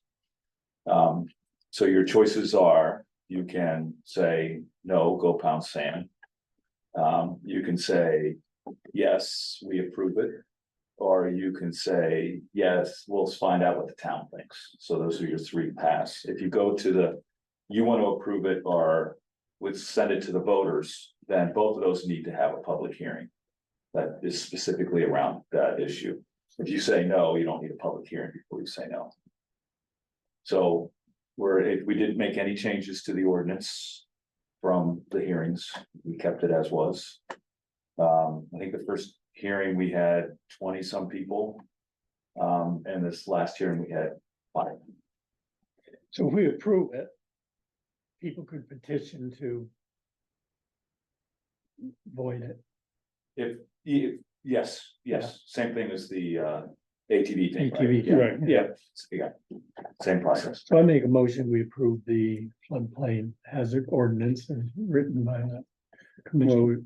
So your choices are, you can say, no, go pound sand. You can say, yes, we approve it. Or you can say, yes, we'll find out what the town thinks. So those are your 3 paths. If you go to the, you want to approve it or would send it to the voters, then both of those need to have a public hearing. That is specifically around that issue. If you say no, you don't need a public hearing before you say no. So we didn't make any changes to the ordinance from the hearings. We kept it as was. I think the first hearing we had 20 some people. And this last hearing we had 5. So if we approve it, people could petition to void it. Yes, same thing as the ATV thing. ATV, Yeah, right. yeah, same process. So I make a motion, we approve the floodplain hazard ordinance as written by the commission. Well,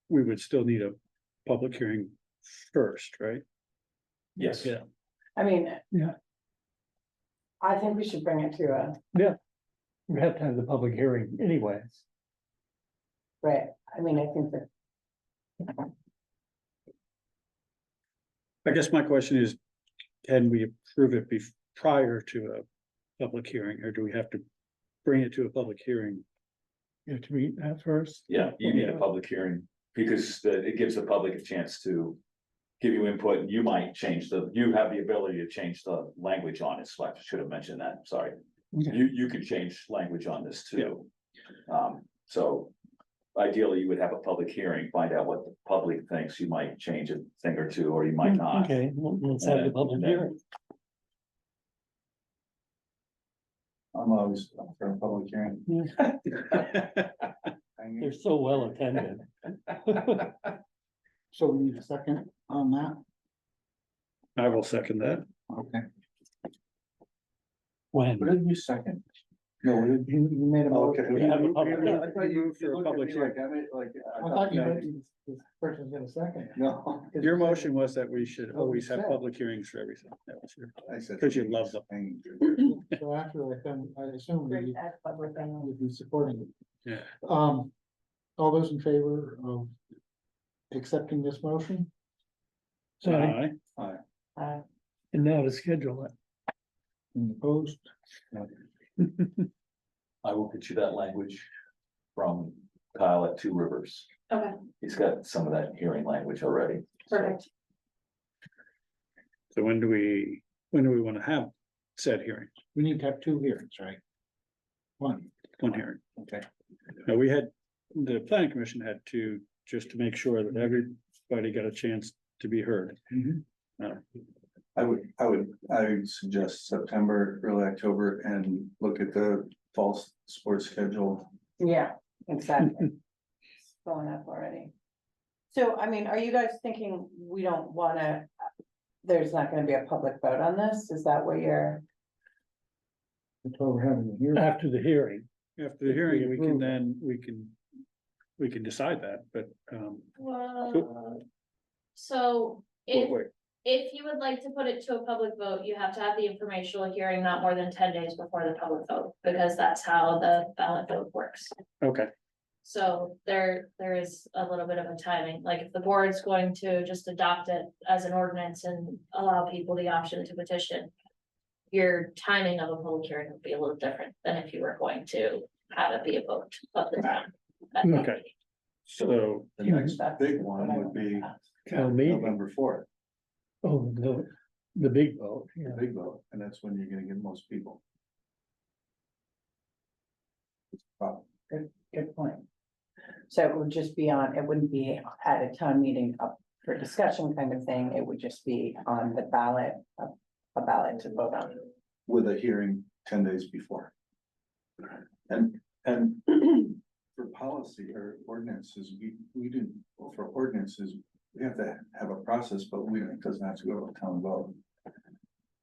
we would still need a public hearing first, right? Yes. Yeah. I mean. Yeah. I think we should bring it to a, We have to have the public hearing anyways. right, I mean, I think that, I guess my question is, can we approve it prior to a public hearing, or do we have to bring it to a public hearing? You have to meet that first. Yeah, you need a public hearing because it gives the public a chance to give you input and you might change you have the ability to change the language on it. So I should have mentioned that, sorry. Okay. You could change language on this too. So ideally you would have a public hearing, find out what the public thinks. You might change a thing or two, or you might not. Okay, well, let's have the public And then- hearing. I'm always up for a public hearing. They're so well attended. So we need a second on that. I will second that. Okay. When? What did you second? No, what did You made a Okay. motion. We have a public hearing. I thought you Moved for a public hearing. I thought you meant this person's gonna second. No. Your motion was that we should always have public hearings for everything. That was your. I said. 'Cause you love them. So after I assume bring you that public thing. would be supporting it. Yeah. All those in favor of accepting this motion? Sorry, Aye. and now to schedule it. And opposed? I will get you that language from Kyle at Two Rivers. Okay, He's got some of that hearing language already. perfect. So when do we want to have said hearing? We need to have 2 hearings, right? One. One hearing. Okay. Now, the planning commission had to, just to make sure that everybody got a chance to be heard. I would suggest September, early October, and look at the fall sports schedule. Yeah, exactly. It's going up already. So, I mean, are you guys thinking we don't wanna, there's not gonna be a public vote on this? Is that what you're? That's why we're having a hearing. After the hearing, After the hearing, we can approve it. then, we can decide that, but, Well, so if, wait, if you would like to put it to a public vote, you have to have the informational hearing not more than 10 days before the public vote, because that's how the ballot vote works. okay, So there is a little bit of a timing, like if the board's going to just adopt it as an ordinance and allow people the option to petition. your timing of a public hearing would be a little different than if you were going to have it be a vote of the town. at that Okay. meeting. So, The next big one would be Town meeting. November 4th, Oh, no, the big vote, the yeah. big vote, and that's when you're gonna get most people. Good point. So it would just be on, it wouldn't be at a town meeting up for discussion kind of thing, it would just be on the ballot, a ballot to vote on. With a hearing 10 days before. And for policy or ordinances, we didn't, for ordinances, we have to have a process, but it doesn't have to go to a town vote.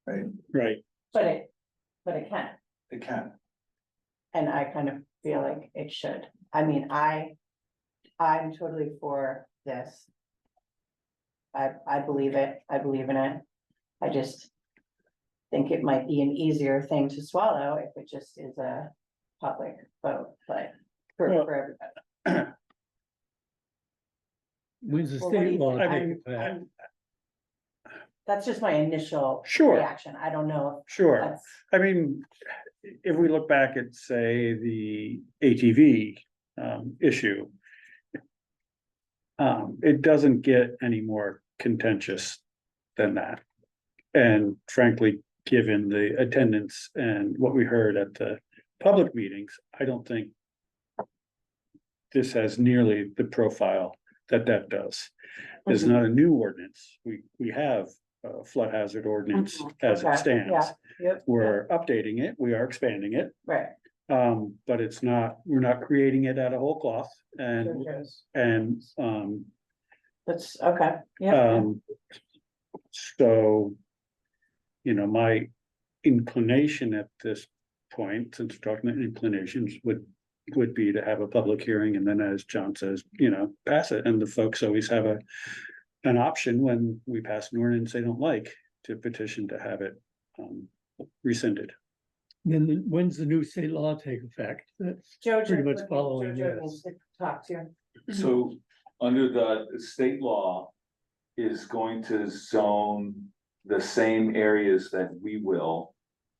Right, right, But it can, it can, and I kind of feel like it should. I mean, I'm totally for this. I believe it, I believe in it. I just think it might be an easier thing to swallow if it just is a public vote, but Well, for everybody. When's the Well, what do state you law think? take effect? That's just my initial Sure. reaction. I don't know if sure. that's, I mean, if we look back at, say, the ATV issue. It doesn't get any more contentious than that. And frankly, given the attendance and what we heard at the public meetings, I don't think this has nearly the profile that does. There's not a new ordinance. We have a flood hazard ordinance as okay, it stands. yeah, yep, We're updating it, we are expanding it, right. but it's not, we're not creating it out of whole cloth and, Sure, and, that's, okay, yeah, so, you know, my inclination at this point, since we're talking about inclinations, would be to have a public hearing and then, as John says, you know, pass it. And the folks always have an option when we pass an ordinance they don't like to petition to have it rescinded. Then when's the new state law take effect? That's Joe, pretty much following Joe this. needs to talk to you. So under the state law is going to zone the same areas that we will.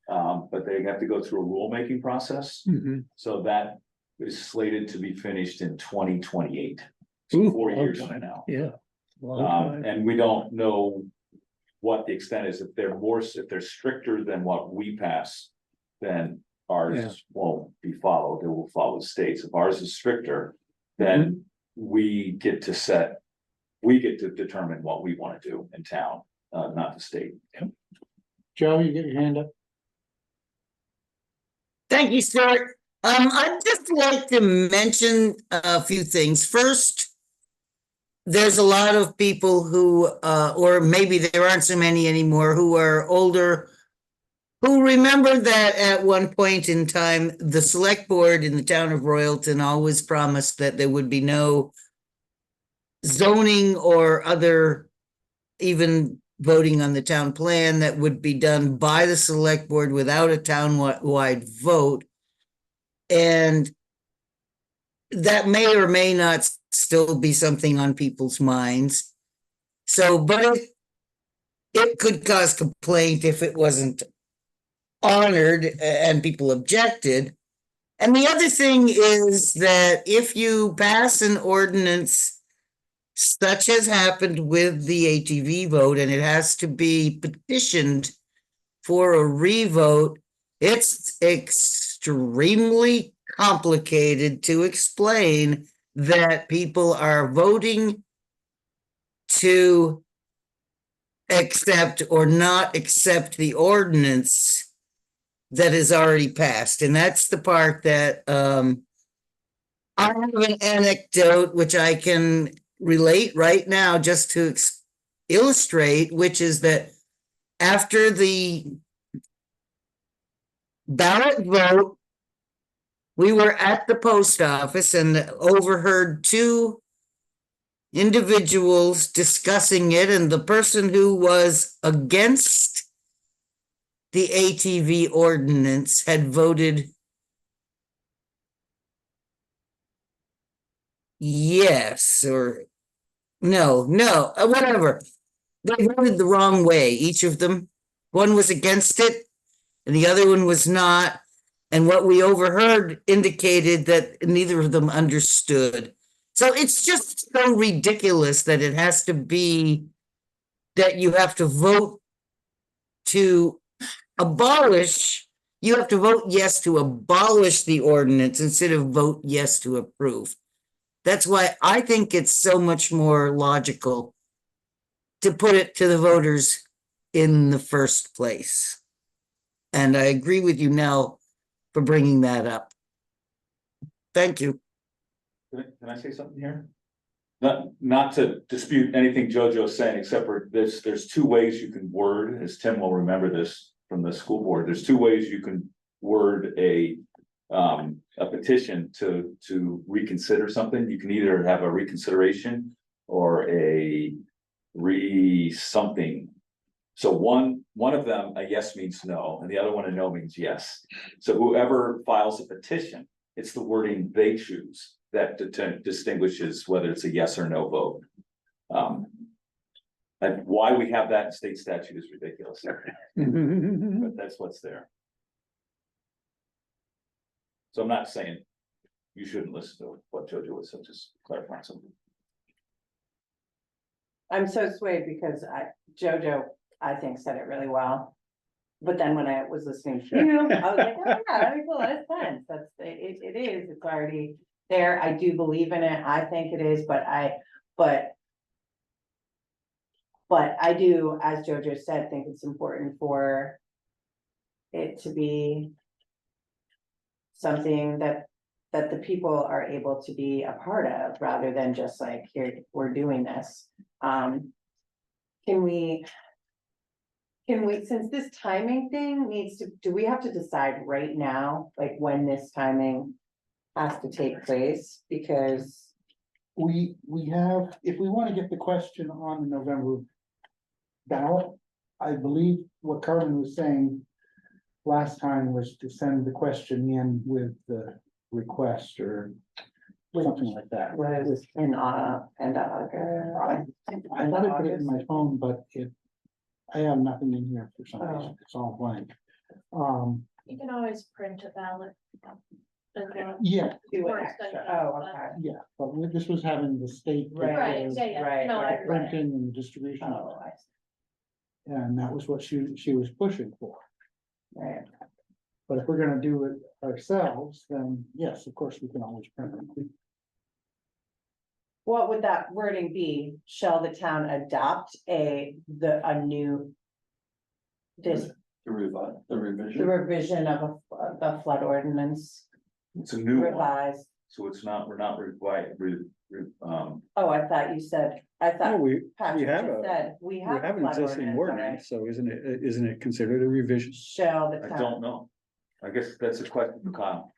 But they have to go through a rulemaking process. Mhm. So that is slated to be finished in 2028. Ooh, So 4 long years time. from now. Yeah. Long time. And we don't know what the extent is. If they're stricter than what we pass, then Yeah. ours won't be followed. It will follow the states. If ours is stricter, then we get to determine what we want to do in town, not the state. Joe, you get your hand up? Thank you, Stuart. I'd just like to mention a few things. First, there's a lot of people who, or maybe there aren't so many anymore, who are older, who remember that at one point in time, the select board in the town of Royalton always promised that there would be no zoning or other, even voting on the town plan that would be done by the select board without a town-wide vote. And that may or may not still be something on people's minds. So, but it could cause complaint if it wasn't honored and people objected. And the other thing is that if you pass an ordinance such as happened with the ATV vote, and it has to be petitioned for a revote, it's extremely complicated to explain that people are voting to accept or not accept the ordinance that is already passed. And that's the part that I have an anecdote which I can relate right now just to illustrate, which is that after the ballot vote, we were at the post office and overheard two individuals discussing it, and the person who was against the ATV ordinance had voted yes, or no, whatever. They voted the wrong way, each of them. One was against it, and the other one was not. And what we overheard indicated that neither of them understood. So it's just so ridiculous that it has to be that you have to vote to abolish, you have to vote yes to abolish the ordinance instead of vote yes to approve. That's why I think it's so much more logical to put it to the voters in the first place. And I agree with you, Nell, for bringing that up. Thank you. Can I say something here? Not to dispute anything JoJo's saying, except for there's two ways you can word, as Tim will remember this from the school board, there's two ways you can word a petition to reconsider something. You can either have a reconsideration or a something. So one of them, a yes means no, and the other one, a no means yes. So whoever files a petition, it's the wording they choose that distinguishes whether it's a yes or no vote. And why we have that in state statute is ridiculous, but that's what's there. So I'm not saying you shouldn't listen to what JoJo was, I'm just clarifying something. I'm so swayed because JoJo, I think, said it really well. But then when I was listening to you, I was like, oh yeah, that makes a lot of sense. It is, it's already there. I do believe in it. I think it is, but I do, as JoJo said, think it's important for it to be something that the people are able to be a part of, rather than just like, here, we're doing this. Can we, since this timing thing needs to, do we have to decide right now, like when this timing has to take place? Because We have, if we want to get the question on the November ballot, I believe what Carmen was saying last time was to send the question in with the request or something like that. was in August. I thought I put it in my phone, but I have nothing in here for some reason. It's all blank. You can always print a ballot. Yeah, Do it extra. Oh, okay. yeah, but this was having the state. Right, Right, yeah, right, no, right. I- Printing and the distribution of Oh, I it. And that was what she was pushing for. see. Right. But if we're gonna do it ourselves, then yes, of course, we can always print it. What would that wording be? Shall the town adopt a new this, The revision. the revision of the flood ordinance It's a new one, revised? so it's not, we're not required, Oh, I thought you said, I No, thought we Patrick have just a, said, we we have. have a an flood existing already. ordinance, so isn't it considered a revision? Shall the I town, don't know. I guess that's a question for Kyle.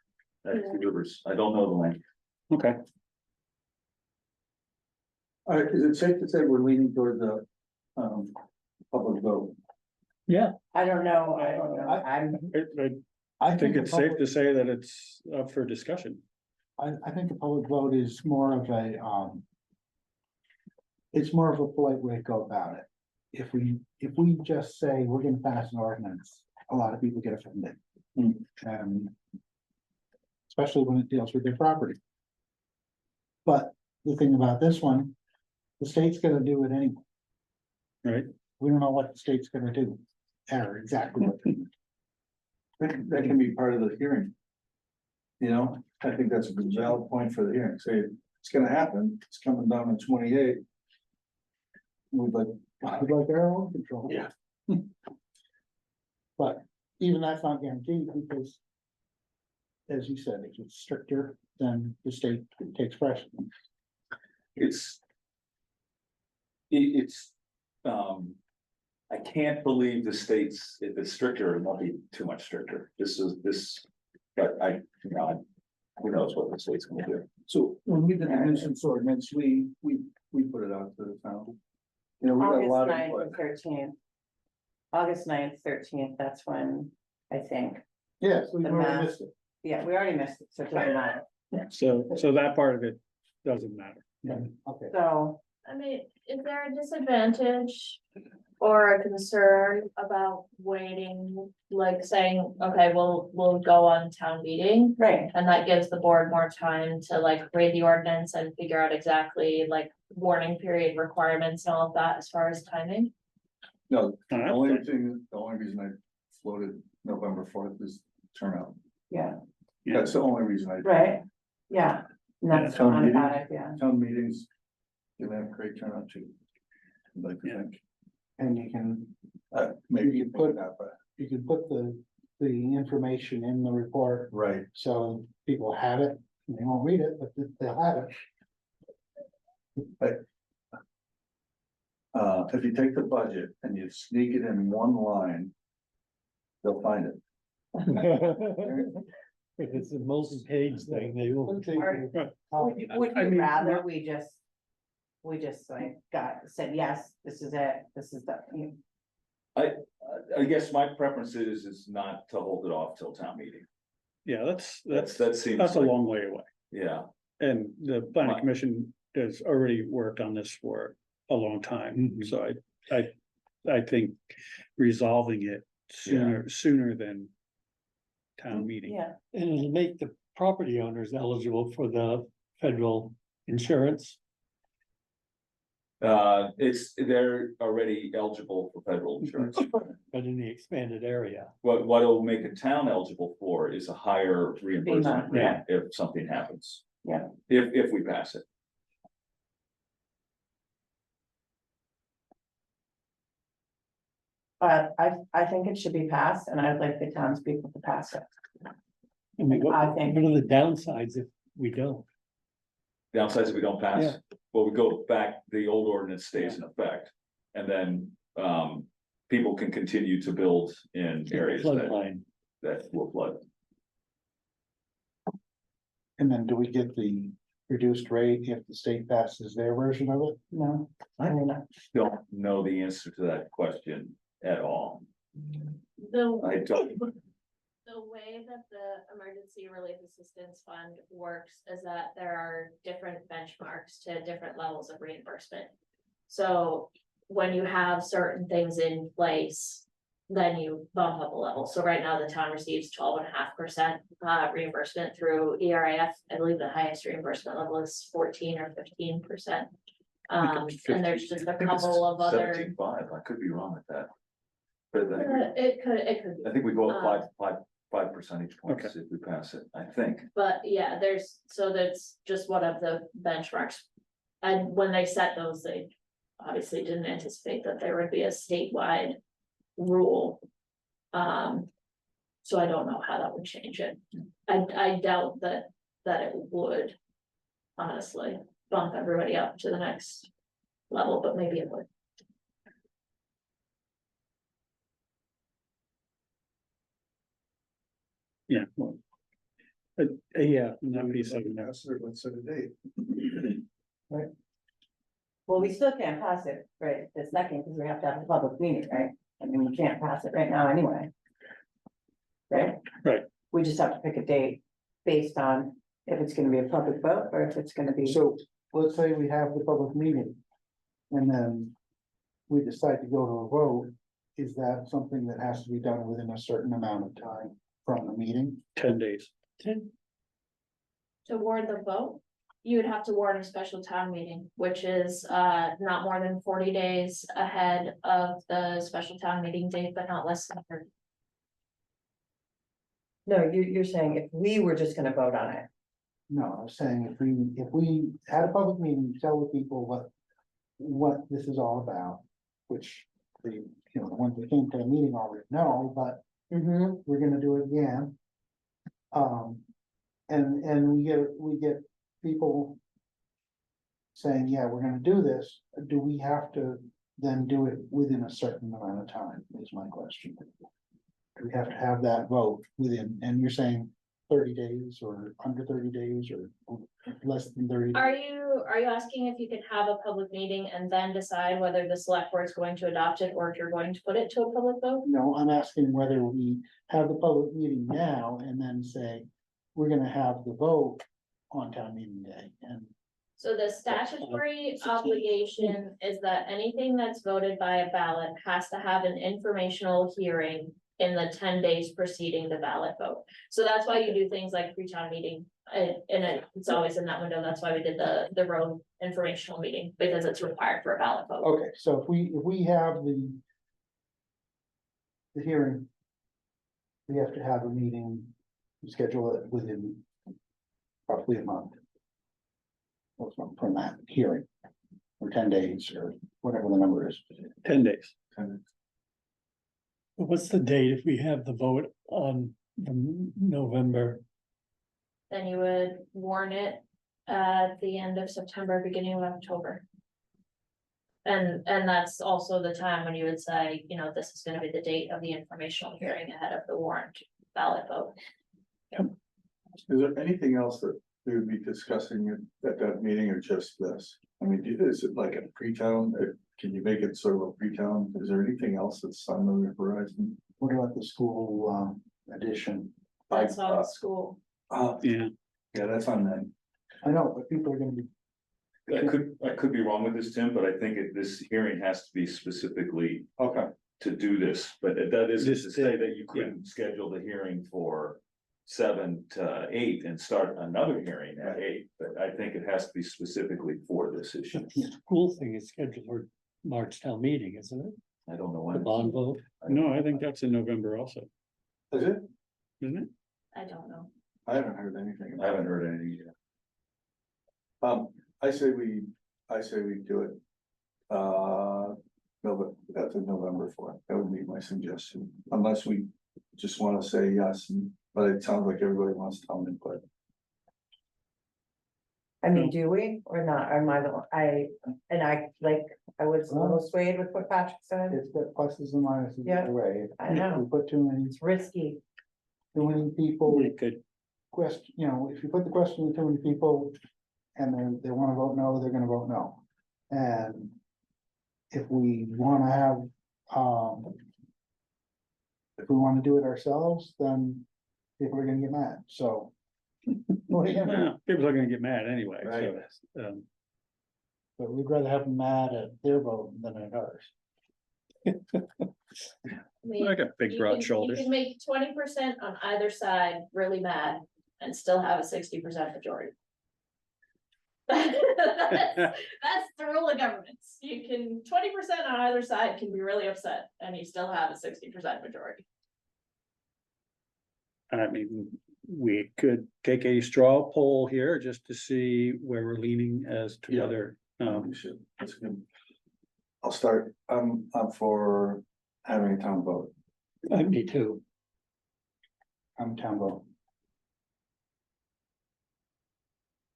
That's the Rivers, I don't know the language. Okay. Is it safe to say we're leaning toward the, public vote? I don't know, I think a it's safe public- to say that it's up for discussion. I think a public vote is more of a, it's more of a polite way to go about it. If we just say we're gonna pass an ordinance, a lot of people get offended. And especially when it deals with their property. But the thing about this one, the state's gonna do it anyway. Right. We don't know what the state's gonna do, or exactly what. That can be part of the hearing. You know, I think that's a valid point for the hearing, say, it's gonna happen, it's coming down in 28. We'd like our own control. Yeah. But even that's not guaranteed because. As you said, if it's stricter, then the state takes precedent. It's. I can't believe the states, if it's stricter, it won't be too much stricter. But who knows what the state's gonna do. So when we did the nuisance ordinance, we put it out to the town. You know, we got a lot August of 9th input. and 13th. August 9th, 13th, that's when, I think, Yes, we've The already math. missed it. yeah, we already missed it, so it doesn't matter. So that part of it doesn't matter. Okay. So, I mean, is there a disadvantage or a concern about waiting, like saying, okay, we'll go on town meeting. Right, And that gives the board more time to like read the ordinance and figure out exactly like warning period requirements and all of that as far as timing. No, the only reason I floated November 4th is turnout. yeah, That's the only reason I. right, yeah, and that's Town not a meeting. bad idea. Town meetings, you have great turnout too. I'd like to Yeah. think, And you can, maybe You you put- put that, but, you can put the information in the report, right, so people have it, and they won't read it, but they'll have it. if you take the budget and you sneak it in one line. They'll find it. If it's a multi-page thing, they will. Would I you mean, rather we just like said, yes, this is it, this is the. I guess my preference is not to hold it off till town meeting. Yeah, That seems. that's a like- long way away. Yeah, And the planning Right. commission has already worked on this for a long time, so I think resolving it sooner than town meeting. Yeah, And it'll make the property owners eligible for the federal insurance. they're already eligible for federal insurance. But in the expanded area. What it'll make a town eligible for is a higher reimbursement rate yeah. if something happens. Yeah. If we pass it. I think it should be passed, and I'd like the townspeople to pass it. I mean, what I what think- are the downsides if we don't? Downsides if we don't pass, Yeah. well, we go back, the old ordinance stays in effect. And then, people can continue to build in areas that, Floodplain. that will flood. And then do we get the reduced rate if the state passes their version of it? No, I mean, Don't know the answer to that question at all. The, I don't, the way that the Emergency Relief Assistance Fund works is that there are different benchmarks to different levels of reimbursement. So when you have certain things in place, then you bump up a level. So right now the town receives 12.5% reimbursement through ERAF. I believe the highest reimbursement level is 14 or 15%. And there's just a couple of other. 17.5, I could be wrong with that. But It could be. I think we go up 5 percentage points Okay. if we pass it, I think. But yeah, that's just one of the benchmarks. And when they set those, they obviously didn't anticipate that there would be a statewide rule. So I don't know how that would change it. I doubt that it would honestly bump everybody up to the next level, but maybe it would. Yeah. Well, yeah, nobody's saying that. let's set a date. well, we still can't pass it right this second, because we have to have a public meeting, right? I mean, we can't pass it right now anyway. Right? Right. We just have to pick a date based on if it's gonna be a public vote, or if it's gonna be. So let's say we have the public meeting. And then we decide to go to a vote, is that something that has to be done within a certain amount of time from the meeting? 10 days. To warn the vote, you would have to warn a special town meeting, which is not more than 40 days ahead of the special town meeting date, but not less than 30. No, you're saying if we were just gonna vote on it. No, I'm saying if we had a public meeting, tell the people what this is all about, which the ones that came to the meeting already know, but Mm-hmm. we're gonna do it again. And we get people saying, yeah, we're gonna do this. Do we have to then do it within a certain amount of time, is my question. Do we have to have that vote within, and you're saying 30 days or under 30 days or less than 30? Are you asking if you could have a public meeting and then decide whether the select board is going to adopt it or if you're going to put it to a public vote? No, I'm asking whether we have the public meeting now and then say, we're gonna have the vote on town meeting day and. So the statutory obligation is that anything that's voted by a ballot has to have an informational hearing in the 10 days preceding the ballot vote. So that's why you do things like pre-town meeting, it's always in that window. That's why we did the road informational meeting, because it's required for a ballot vote. Okay, so if we have the hearing, we have to have a meeting, schedule it within roughly a month. From that hearing, or 10 days, or whatever the number is. 10 days. What's the date if we have the vote on the November? Then you would warn it at the end of September, beginning of October. And that's also the time when you would say, you know, this is gonna be the date of the informational hearing ahead of the warrant ballot vote. Is there anything else that we would be discussing at that meeting, or just this? I mean, is it like a pre-town, can you make it sort of a pre-town? Is there anything else that's on the horizon? What about the school addition? That's on school. Yeah. Yeah, that's on then. I know, but people are gonna be, I could be wrong with this, Tim, but I think this hearing has to be specifically Okay. to do this, but that isn't This to say that you couldn't schedule the hearing for 7 to 8 and start another hearing at 8, but I think it has to be specifically for this issue. The school thing is scheduled for March town meeting, isn't it? I don't know The when. bond vote. No, I think that's in November also, Is it? isn't it? I don't know. I haven't heard anything. I haven't heard anything yet. I say we do it. No, but that's November 4th. That would be my suggestion, unless we just want to say yes, but it sounds like everybody wants to come input. I mean, do we or not? Am I the one? I was a little swayed with what Patrick said. it's got pluses and minuses Yeah, either way. I know. If we put too many Risky. people We could, question, you know, if you put the question to too many people. And they wanna vote no, they're gonna vote no. And if we wanna have, if we wanna do it ourselves, then people are gonna get mad, so. What are you gonna do? well, people are gonna get mad anyway, Right. so, But we'd rather have them mad at their vote than at ours. I got big broad You shoulders. can make 20% on either side really mad and still have a 60% majority. That's the rule of governments. You can 20% on either side can be really upset and you still have a 60% majority. I mean, we could take a straw poll here just to see where we're leaning as to Yeah. whether, We should, that's good. I'll start, I'm up for having a town vote. Me too. I'm town vote.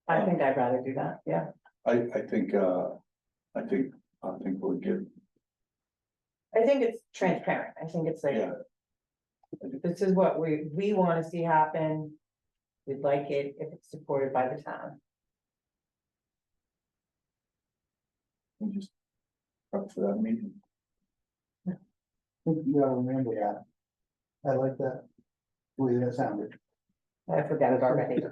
I think I'd rather do that. Yeah. I think we'll get, I think it's transparent. I think it's like, yeah, this is what we want to see happen. We'd like it if it's supported by the town. we just up for that meeting. I think you gotta remember that. I like that. The way that sounded. I forgot it already.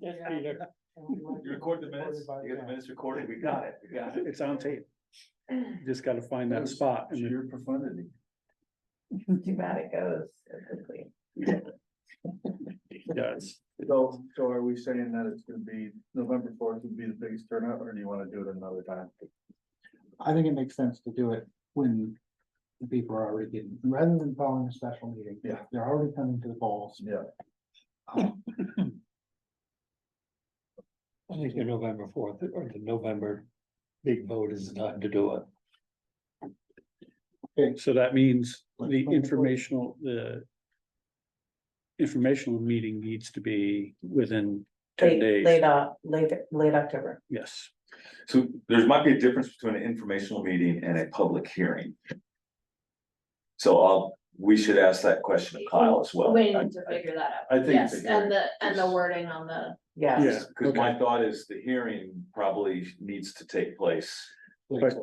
Yes, Peter. You record the minutes, you get the minutes recorded, we got it, we got it. it's on tape. Just gotta find that spot. and then- Sheer profundity. Too bad it goes so quickly. It does. So are we saying that it's gonna be November 4th would be the biggest turnout, or do you wanna do it another time? I think it makes sense to do it when the people are already getting, rather than calling a special meeting. Yeah. They're already coming to the polls. Yeah. Um, I think the November 4th or the November big vote is the time to do it. Okay, so that means Let's the plan it for- informational meeting needs to be within 10 days. Late October. Yes, So there might be a difference between an informational meeting and a public hearing. So we should ask that question of Kyle as well. We need to figure that out. I think Yes, it's a and the wording on the, Yeah. yeah, Cause my thought is the hearing probably needs to take place but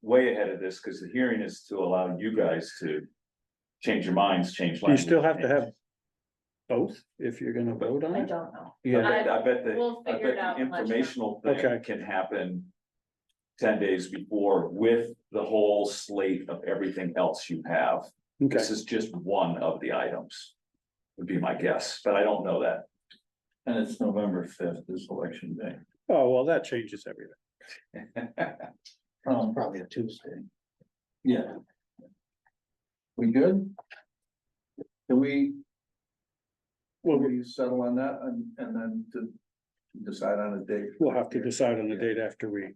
way ahead of this, cause the hearing is to allow you guys to change your minds, change. you still language, have to have both, if you're gonna vote on I it. don't know. Yeah, I bet We'll I figure it bet out the and let you know. informational Okay. thing can happen 10 days before with the whole slate of everything else you have. okay, This is just one of the items, would be my guess, but I don't know that. And it's November 5th, this election day. oh, well, that changes everything. Probably a Tuesday. Yeah. We good? Can we? Well, Will we settle on that and then to decide on a date? we'll have to decide on the date after we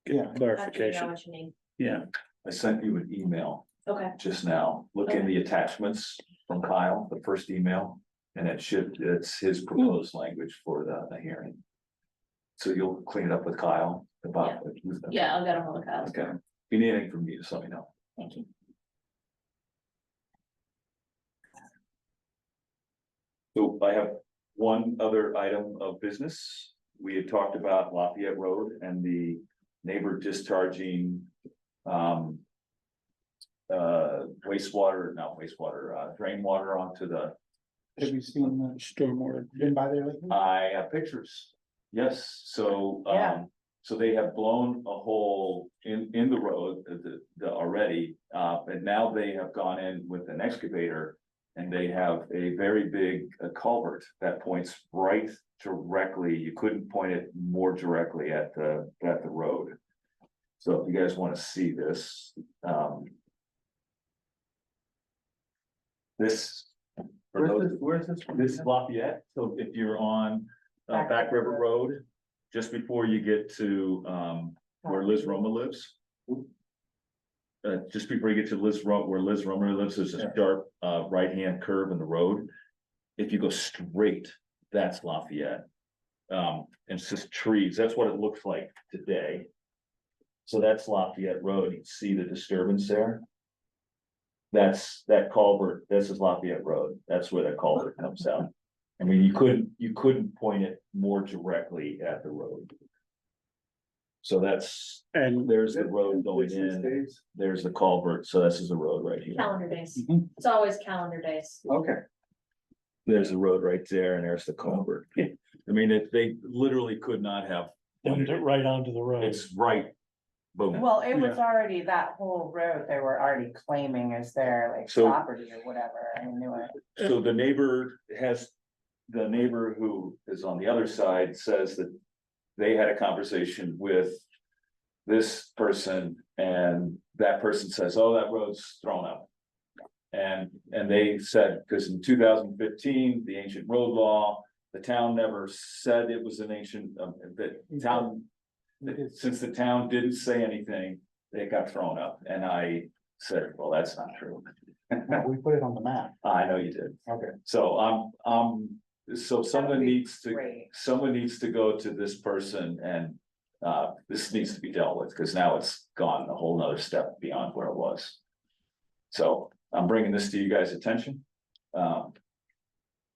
Yeah. get After you know clarification, what you need. yeah. I sent you an email Okay, just now. Look in Okay. the attachments from Kyle, the first email. And it's his proposed language for the hearing. So you'll clean it up with Kyle about. yeah, I'll get a hold of Kyle. Okay, if you need anything from me, just let me know. Thank you. So I have one other item of business. We had talked about Lafayette Road and the neighbor discharging. Drain water onto the. Have you seen the Stormwater. been by there lately? I have pictures. Yes, so, Yeah. so they have blown a hole in the road, already, and now they have gone in with an excavator. And they have a very big culvert that points right directly, you couldn't point it more directly at the road. So if you guys wanna see this, this. for those- Where's this one? This is Lafayette, so if you're on Back River Road, just before you get to where Liz Roma lives. Just before you get to where Liz Roma lives, there's a sharp right-hand curve in the road. If you go straight, that's Lafayette. And it's just trees, that's what it looks like today. So that's Lafayette Road, you can see the disturbance there. That's that culvert, this is Lafayette Road, that's where that culvert comes out. I mean, you couldn't point it more directly at the road. So that's, And there's the road going in, there's the culvert, so this is the road right here. Calendar days. Mhm. It's always calendar days. Okay. There's the road right there and there's the culvert. I mean, they literally could not have. Dumped it right onto the road. It's right, boom. Well, it was already that whole road, they were already claiming as their like So- property or whatever, I mean, they were. So the neighbor who is on the other side says that they had a conversation with this person and that person says, oh, that road's thrown up. And they said, because in 2015, the ancient road law, the town never said it was an ancient, since the town didn't say anything, they got thrown up. And I said, well, that's not true. No, we put it on the map. I know you did. Okay. So so someone be needs to, great. someone needs to go to this person and. This needs to be dealt with, because now it's gone a whole nother step beyond where it was. So I'm bringing this to you guys' attention.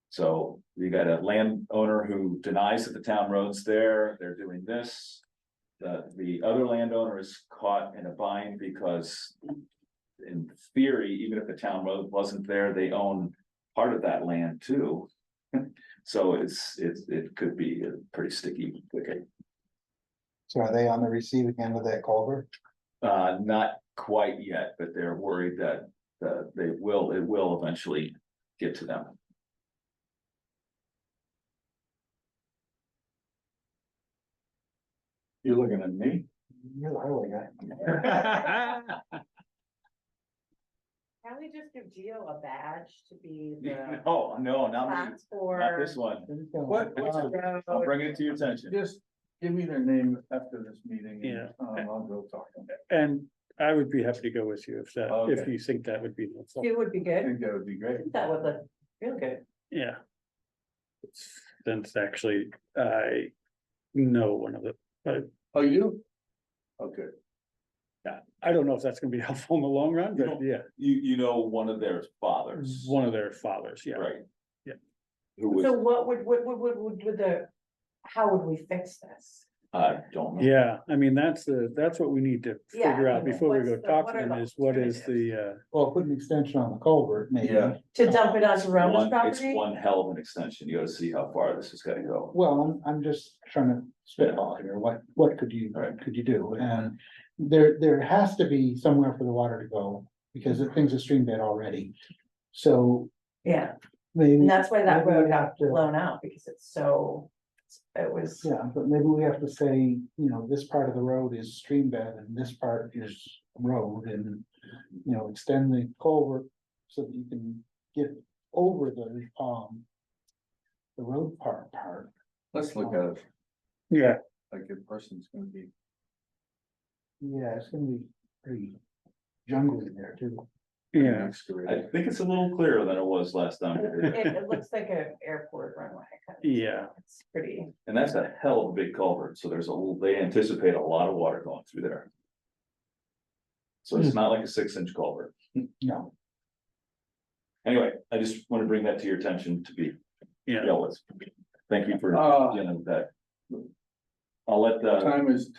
So you got a landowner who denies that the town road's there, they're doing this. The other landowner is caught in a bind because. In theory, even if the town road wasn't there, they own part of that land too. So it could be a pretty sticky wicket. So are they on the receiving end of that culvert? Not quite yet, but they're worried that it will eventually get to them. You're looking at me? You're the highway guy. Can we just give Gio a badge to be the Oh, no, not me, tax for? not this one. I'll bring it to your attention. Just give me their name after this meeting. and, Yeah. I'll go talk to them. And I would be happy to go with you if Okay. you think that would be helpful. It would be I good, think that would be great. that would look real good. Yeah. Since actually, I know one of the, but Oh, you? Okay. I don't know if that's gonna be helpful in the long run, You but don't- yeah, You know, one of their fathers, one of their fathers, yeah. right? Yeah. Who was. So what would the, how would we fix this? I don't know. Yeah, I mean, that's what we need to Yeah, figure out before we what's go the- talk what to are them the is what is the, Well, put an extension on the culvert, maybe. Yeah. To dump it onto Roma's It's property? one hell of an extension. You gotta see how far this is gonna go. Well, I'm just trying to spitball here, what could you do? And there has to be somewhere for the water to go, because the thing's a stream bed already. So Yeah, maybe. and that's why that maybe we road have got to- blown out, because it's so, it was. Yeah, but maybe we have to say, you know, this part of the road is stream bed and this part is road and, you know, extend the culvert so that you can get over the road part. Let's look at it, yeah, like a person's gonna be. Yeah, it's gonna be pretty jungly there too. yeah. I Excavated. think it's a little clearer than it was last time. It looks like an airport runway. kind of. Yeah. It's pretty, And that's a hell of a big culvert, so they anticipate a lot of water going through there. So it's not like a 6-inch culvert. No, Anyway, I just want to bring that to your attention to be Yeah. dealt with. Thank you for dealing with that. I'll let Time is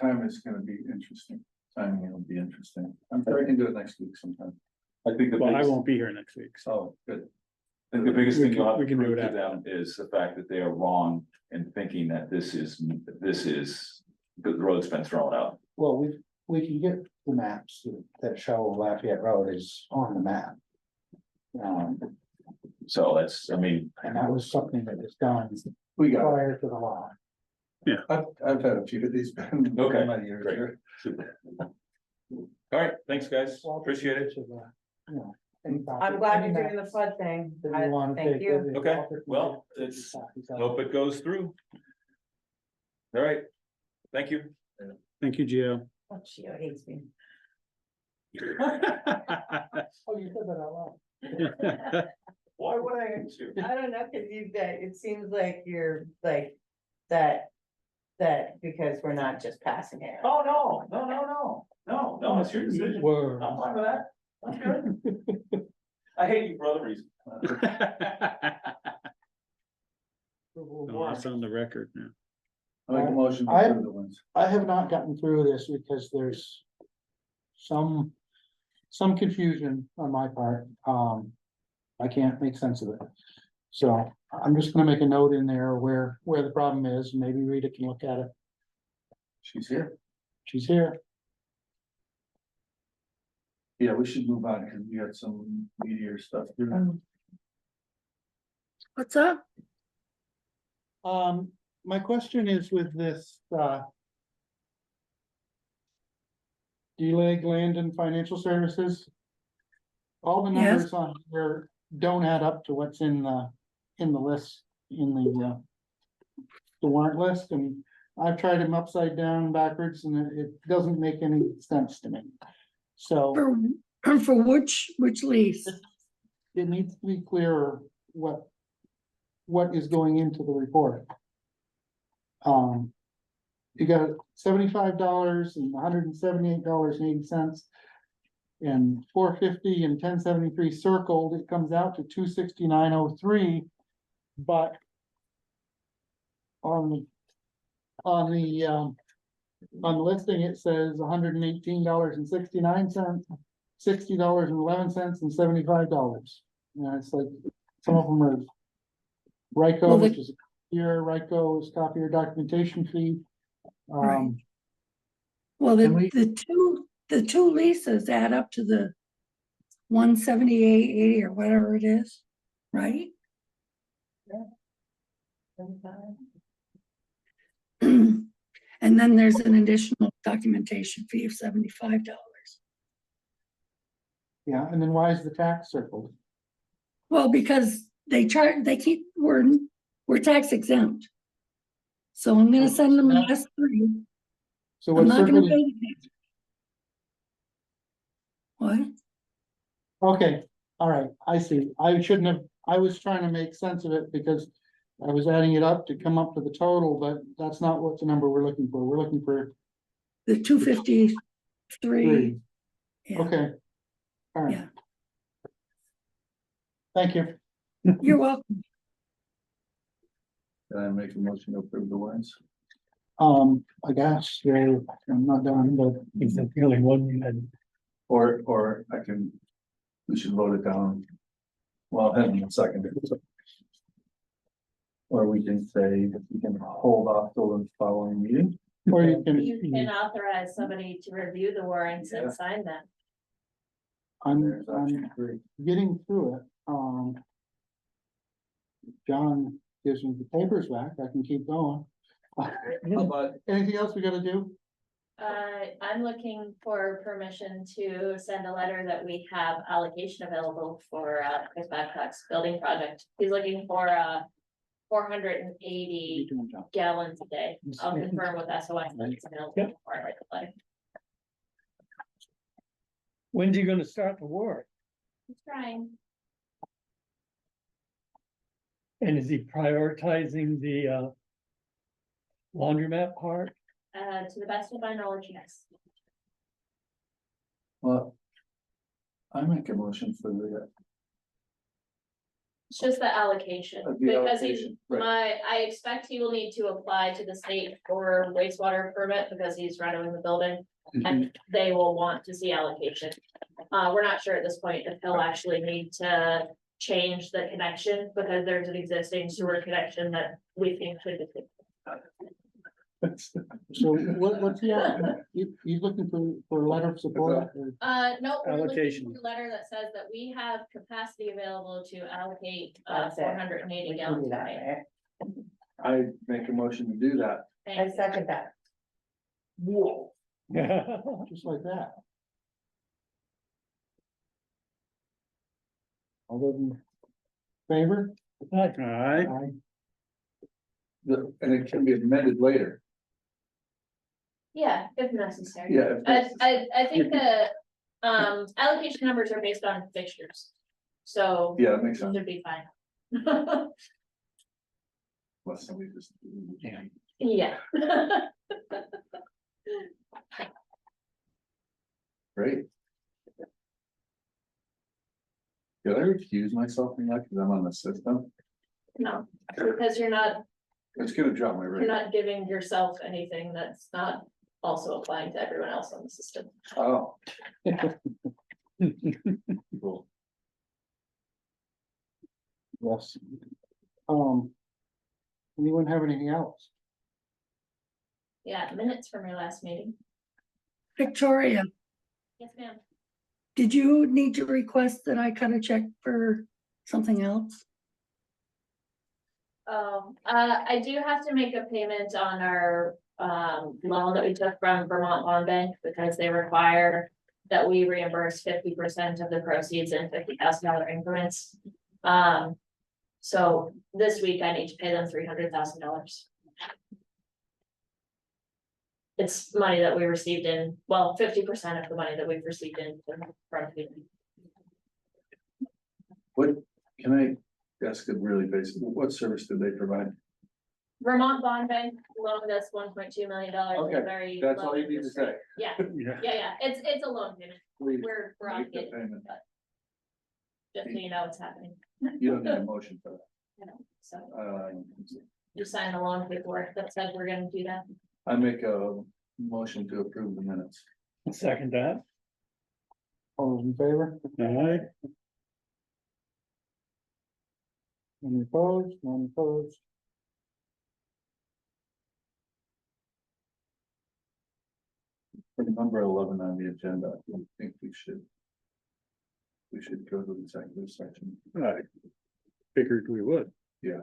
gonna be interesting, timing will be interesting, I'm sure I can do it next week sometime. I think the Well, I biggest, won't be here next week, so. Oh, good. I think the biggest We thing can- you'll have we to can do prove it to after. them is the fact that they are wrong in thinking that this is, the road's been thrown out. well, we can get the maps that show Lafayette Road is on the map. So that's, I mean, And that was something that was done We got it. prior to the law. I've had a few of these in Okay, my years great. here. all right, thanks, guys. Appreciate it. I'm glad you're doing the flood thing. Thank you. Okay, well, Hope it goes through. All right, thank you. Thank you, Gio. Oh, Gio hates me. Oh, you said that out loud. Why would I hate you? I don't know, cause it seems like you're like, that because we're not just passing it. Oh, no, it's your decision. Whoa. I'm fine with that. I'm good. I hate you for other reasons. Oh, that's on the record now. I make a motion. to I- approve the ones. I have not gotten through this because there's some confusion on my part. I can't make sense of it. So I'm just gonna make a note in there where the problem is. Maybe Rita can look at it. She's here. She's here. Yeah, we should move on, because we got some meteor stuff. here. What's up? My question is with this, D-Leg Land and Financial Services. All the Yes. numbers on here don't add up to what's in the list, in the warrant list, and I've tried them upside down, backwards, and it doesn't make any sense to me. So For which lease? it needs to be clearer what is going into the report. You got $75 and $178.80. And $450 and $1073 circled, it comes out to $269.03. But on the listing, it says $118.69, $60.11, and $75. And it's like, some of them are RICO, Well, which is here, RICO is copier documentation fee. Right. Well, Can we- the two leases add up to the 178.80 or whatever it is, right? And then there's an additional documentation fee of $75. Yeah, and then why is the tax circled? Well, because we're tax exempt. So I'm gonna send them the last three. So I'm what's not gonna circled? pay the tax. What? Okay, all right, I see. I was trying to make sense of it because I was adding it up to come up to the total, but that's not what the number we're looking for. We're looking for The 253. three. Yeah. Okay. All right. Yeah. Thank you. You're welcome. Can I make a motion to approve the ones? I guess, I'm not done, but Is that the only one you had? Or we should vote it down. Well, hang on a second. Or we can say, we can hold off till the following meeting. or you You can can, authorize somebody to review the warrants Yeah. and sign them. I'm There's option three. getting through it, John gives me the papers back, I can keep going. How about, Anything else we gotta do? I'm looking for permission to send a letter that we have allocation available for, Chris Babcock's building project. He's looking for, 480 You doing, John? gallons a day. I'll confirm with SOS that it's available Yep. before I write the letter. When's he gonna start the war? He's trying. And is he prioritizing the laundromat part? To the best of my knowledge, yes. well. I make a motion for the, It's just the allocation, the because he's, allocation, right. I expect he will need to apply to the state for wastewater permit because he's renovating the building. And they will want to see allocation. We're not sure at this point if he'll actually need to change the connection because there's an existing sewer connection that we think should be. So what's the, he's looking for a letter of support? or- No, we're looking Allocation. for a letter that says that we have capacity available to allocate, That's it. 480 We can gallons do a that, day. right? I make a motion to do that. I Thank you. second that. Whoa. Just like that. All those in favor? Right. Alright, Aye. And it can be amended later. Yeah, if necessary. Yeah. I think the, allocation numbers are based on fixtures. So. Yeah, that makes it sense. should be fine. Unless somebody just. Yeah. Great. Did I recuse myself from that because I'm on the system? No, because you're not It's gonna drop my You're rate. not giving yourself anything that's not also applying to everyone else on the system. Oh. Cool. Yes. Anyone have anything else? Yeah, minutes from your last meeting. Victoria, Yes, ma'am. did you need to request that I cut a check for something else? I do have to make a payment on our, loan that we took from Vermont Bond Bank because they require that we reimburse 50% of the proceeds in $50,000 increments. So this week I need to pay them $300,000. It's money that we received in, well, 50% of the money that we've received in from. What, can I ask a really basic, what service do they provide? Vermont Bond Bank loaned us $1.2 million. Okay, Very that's low all you need to interest rate. say. Yeah, yeah. yeah, it's a loan payment. Please We're make the obligated, payment. but just so you know what's happening. You don't need a motion for You know, so that. just sign the loan paperwork that says we're gonna do that. I make a motion to approve the minutes. Second that. All those in favor? Alright, Any opposed? None opposed? For number 11 on the agenda, I don't think we should. We should go to the executive section. I figured we would. Yeah.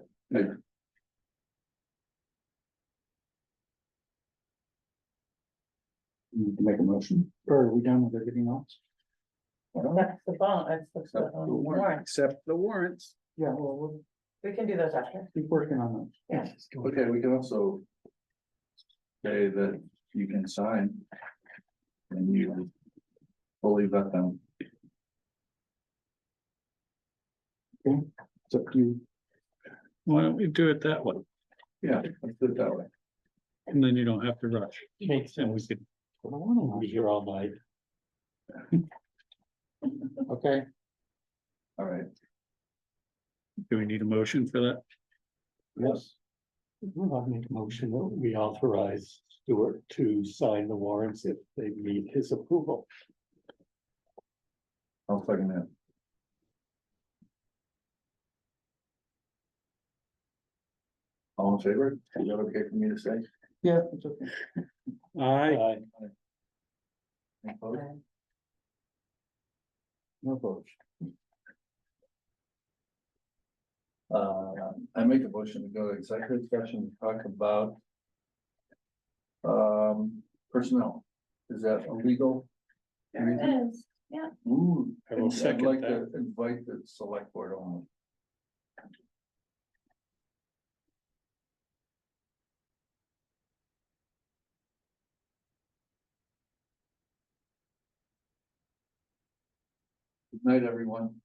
Need to make a motion, or are we done with everything else? That's the bond, that's Except the the warrant. warrant. Accept the warrants. Yeah, well, we'll We can do those after. keep working on those. Yeah. Okay, we can also. Say that you can sign. And you. Fully vet them. It's up to you. Why don't we do it that way? Yeah, let's do it that way. And then you don't have to rush. Makes And we sense. could I don't wanna Be here all night. Okay, All right. Do we need a motion for that? yes. I'll make a motion that we authorize Stuart to sign the warrants if they need his approval. I'll second that. All in favor? Is that okay for me to say? Yeah, it's okay. I, Any opposed? No votes. I make a motion to go to executive session to talk about. Personnel, is that illegal? There it is. Ooh, I will I'd second like that. to invite the select board on. Good night, everyone.